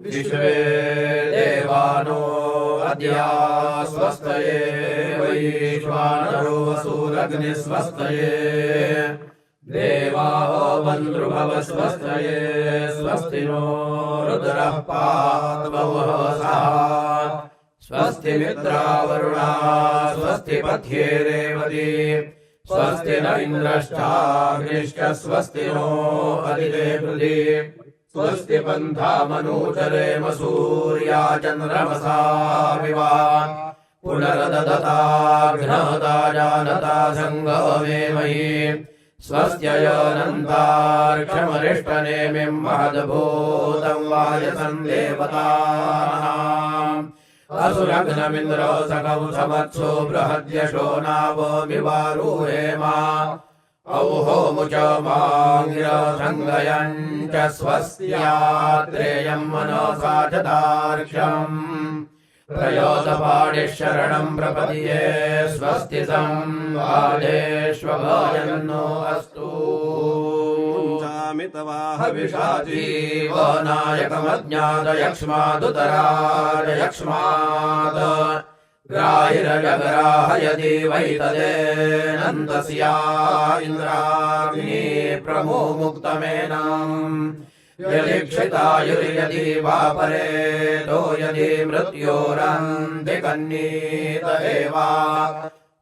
विश्वे देवानो अद्या स्वस्तये वैश्वानरो वसुरग्निः स्वस्तये देवाः बन्धुभव स्वस्तये स्वस्ति नो रुद्रः पावहसा स्वस्ति मित्रावरुणा स्वस्ति पथ्ये रेवती स्वस्ति न इन्द्रश्चाग्निश्च स्वस्ति नो अदिते पृथि स्वस्ति पन्था मनूचरेम सूर्या चन्द्रमसा विवा पुनरददताघ्नता जानता सङ्गमेमहि स्वस्त्ययनन्तार्क्षमरिष्टनेमिं महद्भूतं वायसं देवतानाम् असुरघ्नमिन्द्रो सकौ समत्सो बृहद्यशो नावो विवारुहेमा औहो मुच माङ्गिरसङ्गयं च स्वस्त्यात्रेयं मनसा च दार्क्ष्यम् प्रयोतपाणिः शरणं प्रपद्ये स्वस्ति संवादेष्वभयन्नो अस्तु हविषाजीवनायकमज्ञातयक्ष्मादुतराजयक्ष्मात्
ग्राहिरजग्राहयति वै तदेनन्तस्या इन्द्राग्नि प्रमो मुक्तमेनम् यदीक्षितायुर्यदि वा परेतो यदि मृत्योरन्तिकन्नीत एवा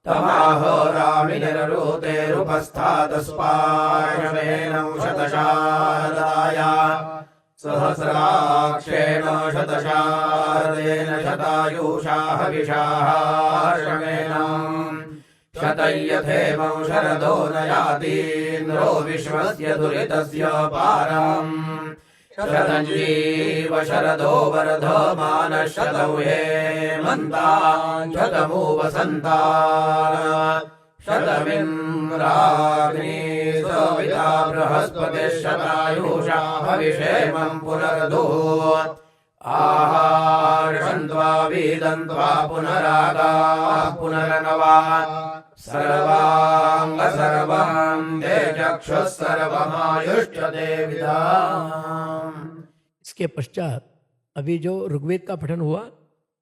तमाहोरामिनिररूतेरुपस्थातस्पार्श्वेन शतशारदाया सहस्राक्षेण शतशारदेन शतायुषा हविषाः शतयथेमं शरदो न यातीन्द्रो विश्वस्य दुरितस्य पारम् शतञ्जीव शरदो वर्धमानः शतौ हेमन्तान् शतमु वसन्तान् शतमिन्द्राग्नी सविता बृहस्पतिः शतायुषा हविषेमं पुनर्दुः आहार्षन्त्वा वीदन्त्वा पुनरागाः पुनरनवा सर्वांग सर्वं ते चक्षुः सर्वमायुष्यते विदाम्।
इसके पश्चात अभी जो ऋग्वेद का पठन हुआ,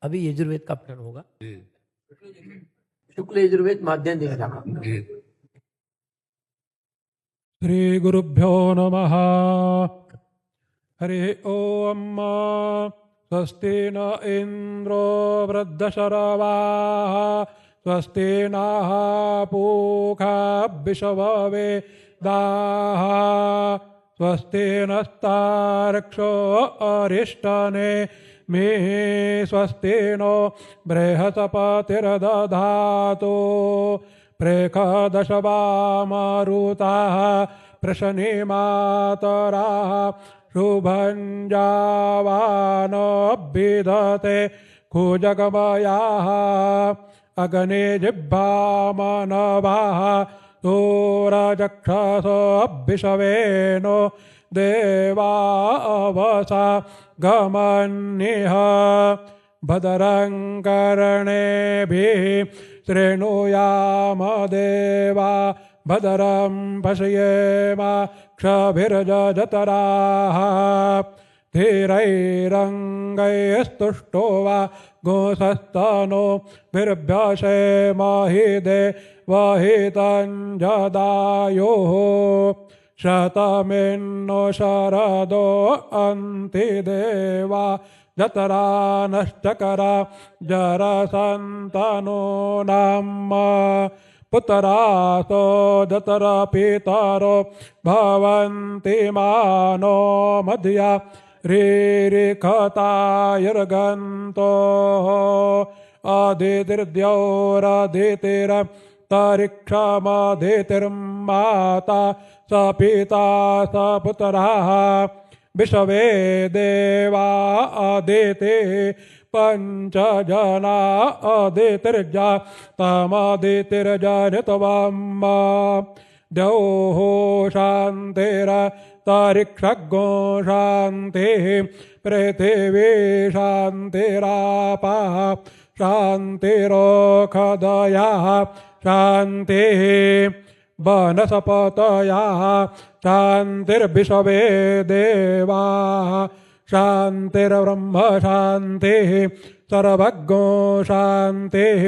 अभी यजुर्वेद का पठन होगा। शुक्ल यजुर्वेद माध्यम देखा।
श्री गुरुभ्यो नमः। हरि ओम। स्वस्ति न इंद्रो वृद्धशरवाः स्वस्ति नः पूषा विश्ववेदाः स्वस्ति नस्तार्क्ष्यो अरिष्टने मे स्वस्ति नो बृहस्पतिर्दधातु प्रेखदशवामरुताः प्रशनिमातराः शुभञ्जावानोऽभिधते कुजगमयाः अग्ने जिह्वामनवाः सूरजक्षसोऽभिषवेनो देवा अवसा गमन्निह भद्रं कर्णेभिः शृणुयाम देवा भद्रं पश्येम क्षभिर्जतराः धीरैरङ्गैस्तुष्टो वा गोसस्तनो भिर्भ्यसेमहि देवहितं जदायुः शतमिन्नो शरदो अन्तिदेवा जतरा नश्चकरा जरसन्तनो नाम पुत्रासो जतरा पितरो भवन्ति मानो मध्या रीरिखतायुर्गन्तो अदितिर्द्यौरदितिरन्तरिक्षमदितिर्माता स पिता स पुत्रः विश्वे देवा अदिति पंच जना अदितिर्जातमदितिर्जनितवम् द्यौः शान्तिरन्तरिक्षगो शान्तिः पृथिवी शान्तिरापः शान्तिरोषधयः शान्तिः वनस्पतयः शान्तिर्विश्वे देवाः शान्तिर्ब्रह्म शान्तिः सर्वज्ञो शान्तिः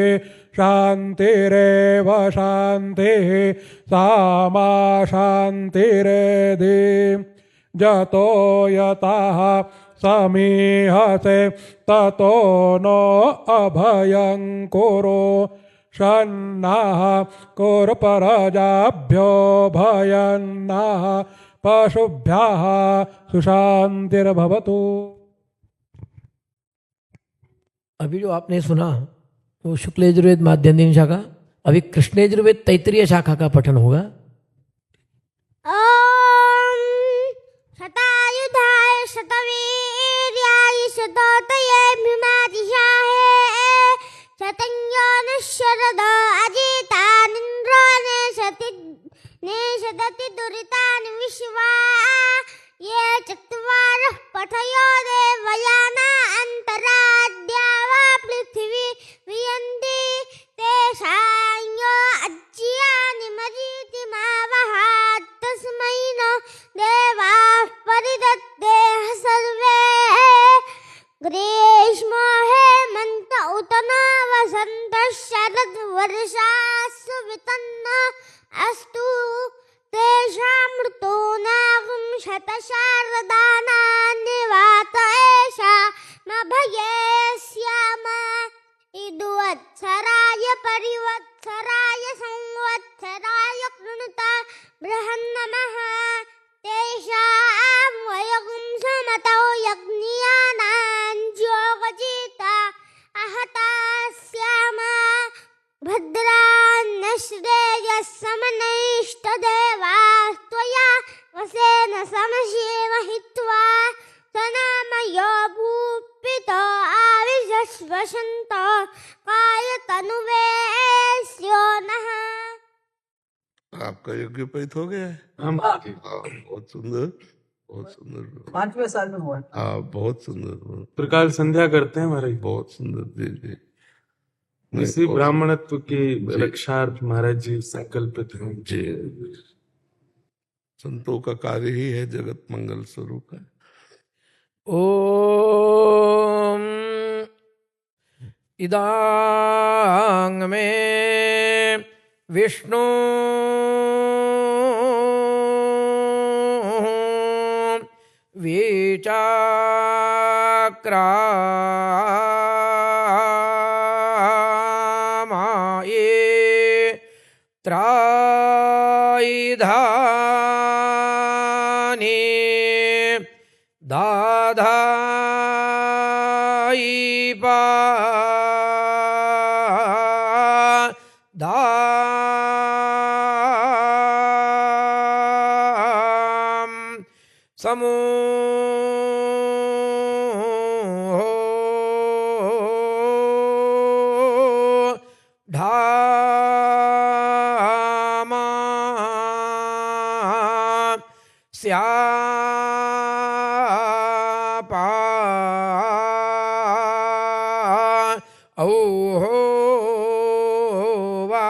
शान्तिरेव शान्तिः सामा शान्तिरेधि जतो यतः समीहसे ततो नो अभयं कुरु शन्नः कुरु परजाभ्यो भयन्नः पशुभ्यः सुशान्तिर्भवतु।
अभी जो आपने सुना वो शुक्ल यजुर्वेद माध्यन्दिन शाखा, अभी कृष्ण यजुर्वेद तैत्तिरीय शाखा का पठन होगा।
शतायुधाय शतवीर्याय शतोतये भीमातिशाहे शतञ्जोनुशरद अजितानिन्द्रो नेषदति दुरितानि विश्वा ये चत्वारः पठयो देवयाना अन्तराद्या वा पृथिवी वियन्ति तेषां यो अज्यानि मरीति ग्रीष्म हेमंत उत न वसंत शरद वर्षा सुवितन्न अस्तु तेषां ऋतूनां शतशारदानान्निवात एषा मभये स्याम इदुवत्सराय परिवत्सराय संवत्सराय कृणुता बृहन्नमः तेषां वयं समतौ यज्ञियानां ज्योगजिता अहता स्याम भद्रान्नश्रेयस्समनैष्टदेवास्त्वया वसेन समशीमहित्वा सनामयो भूपितो आविशश्वसन्तो कायतनुवेस्यो नः।
आपका यज्ञोपवीत हो गया है? बहुत सुंदर, बहुत सुंदर।
5वें साल में हुआ।
हाँ, बहुत सुंदर।
प्रकाश संध्या करते हैं महाराज।
बहुत सुंदर। जी जी।
इसी ब्राह्मणत्व की रक्षार्थ महाराज जी संकल्पित हैं।
जी, संतों का कार्य ही है जगत मंगल स्वरूप है।
ओम इदांग में विष्णु विचाक्रामाये त्रायिधानि दाधायिपा दाम समूहो धामा स्यापा औहो वा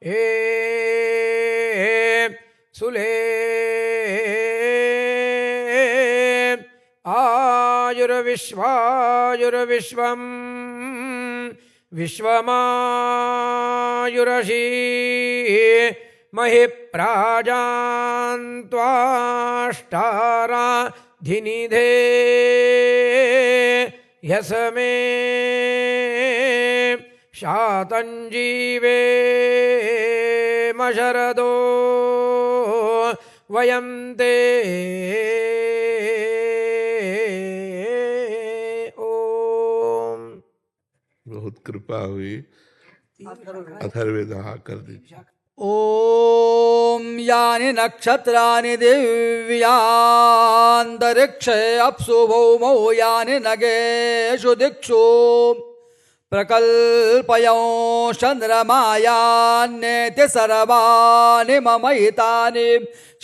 ए सुले आयुर्विश्वायुर्विश्वम् विश्वमायुरशी महि प्राजान्त्वाष्टारा धिनिधे यस्मे शातञ्जीवे मशरदो वयं ते ओम।
बहुत कृपा हुई। अथर्ववेद कर दीजिए।
ओम यानि नक्षत्राणि दिव्यान्तरिक्षे अप्सु भौमौ यानि नगेषु दिक्षु प्रकल्पयौ चन्द्रमायान्येति सर्वाणि मम हितानि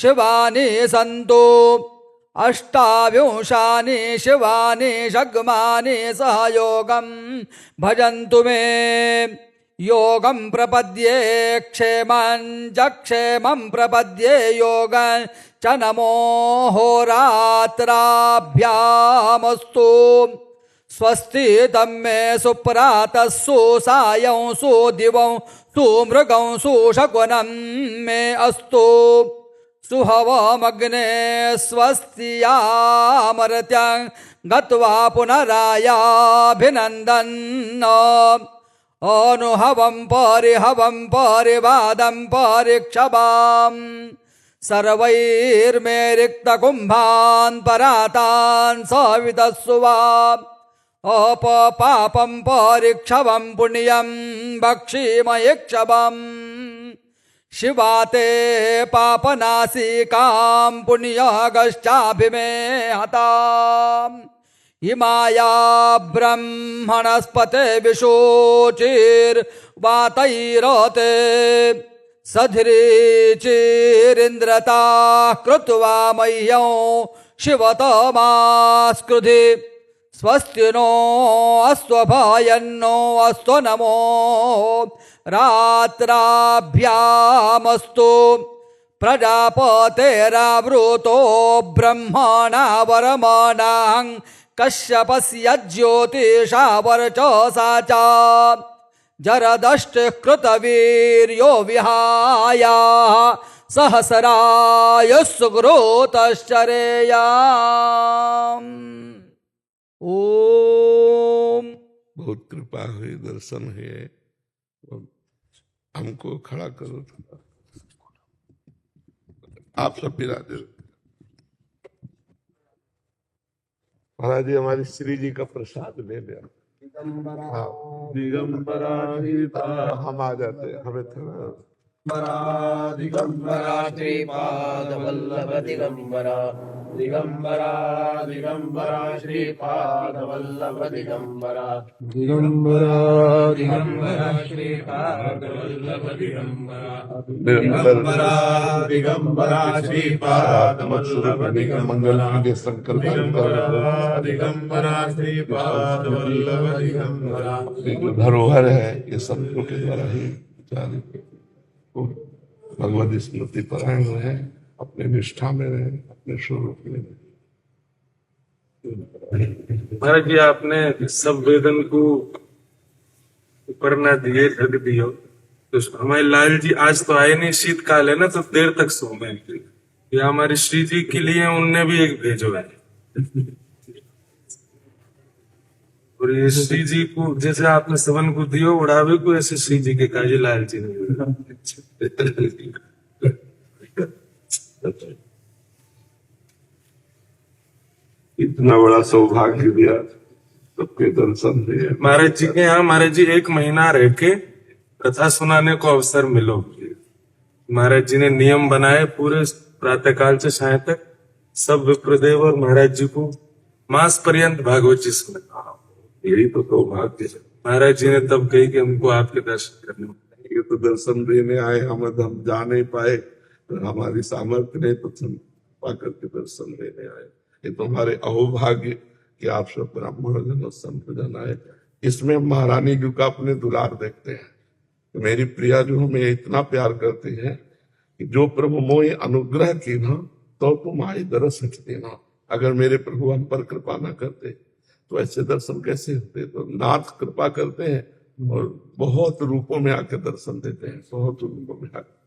शिवानि सन्तु अष्टाविंशानि शिवानि षग्मानि सहयोगं भजन्तु मे योगं प्रपद्ये क्षेमं च क्षेमं प्रपद्ये योगं च नमो होरात्राभ्यामस्तु स्वस्ति तन्मे सुप्रातः सुसायं सुदिवं सुमृगं सुशकुनं मे अस्तु सुहवमग्ने स्वस्तियामर्त्यं गत्वा पुनरायाभिनन्दन् अनुहवं परिहवं परिवादं परिक्षवाम् सर्वैर्मे रिक्तकुम्भान् परातान् सवितस्सुवा अपपापं परिक्षवं पुण्यं भक्षीमयिक्षवम् शिवाते पापनाशिकां पुण्यगश्चाभिमे हताम् इमाया ब्रह्मणस्पते विशोचिर्वातैरते सधिरीचिरिन्द्रता कृत्वा मह्यं शिवतमास्कृधि स्वस्ति नो अस्त्वभयन्नो अस्तु नमो रात्राभ्यामस्तु प्रजापतेरावृतो ब्रह्मणा वरमाणां कश्यपस्य ज्योतिषा वर्चसा च जरदष्टिः कृतवीर्यो विहाय सहस्राय सुग्रोतश्चरेयाम्। ओम।
बहुत कृपा हुई, दर्शन हुए। हमको खड़ा करो थोड़ा, आप सब बिराजे। महाराज जी हमारी श्री जी का प्रसाद ले लिया। हाँ, दिगंबरा हम आ जाते हैं, हमें थोड़ा
दिगंबरा श्रीपाद वल्लभ दिगंबरा दिगंबरा दिगंबरा श्रीपाद वल्लभ दिगंबरा
दिगंबरा
दिगंबरा श्रीपाद वल्लभ दिगंबरा दिगंबरा दिगंबरा श्रीपाद वल्लभ दिगंबरा
के संकल्प
दिगंबरा श्रीपाद वल्लभ दिगंबरा।
धरोहर है ये संतों के द्वारा ही भगवत स्मृति परायण रहे, अपने निष्ठा में रहे, अपने स्वरूप में।
महाराज जी आपने सब वेदन को ऊपर न दिए, ढक दियो, तो हमारे लाल जी आज तो आए नहीं, शीतकाल है ना, तो देर तक सो गए। ये हमारी श्री जी के लिए उनने भी एक भेजो है। और ये श्री जी को जैसे आपने सवन को दियो उड़ावे को, ऐसे श्री जी के काजी लाल जी ने।
इतना बड़ा सौभाग्य दिया, सबके दर्शन दिए।
महाराज जी के यहाँ महाराज जी 1 महीना रह के कथा सुनाने को अवसर मिलो। महाराज जी ने नियम बनाए, पूरे प्रातःकाल से साय तक सब विप्रदेव और महाराज जी को मास पर्यंत भागवत जी सुना।
यही तो सौभाग्य है।
महाराज जी ने तब कही कि हमको आपके दर्शन करने।
ये तो दर्शन देने आए, हम जा नहीं पाए, तो हमारी सामर्थ्य नहीं, तो कृपा करके दर्शन देने आए। ये तो हमारे अहोभाग्य कि आप सब ब्राह्मण जन और संत जन आए। इसमें महारानी जी का अपने दुलार देखते हैं। तो मेरी प्रिया जो हमें इतना प्यार करती है कि जो प्रभु मोहि अनुग्रह की ना, तो तुम आई दरस देना। अगर मेरे प्रभु हम पर कृपा ना करते तो ऐसे दर्शन कैसे होते। तो नाथ कृपा करते हैं और बहुत रूपों में आकर दर्शन देते हैं, बहुत रूपों में आकर।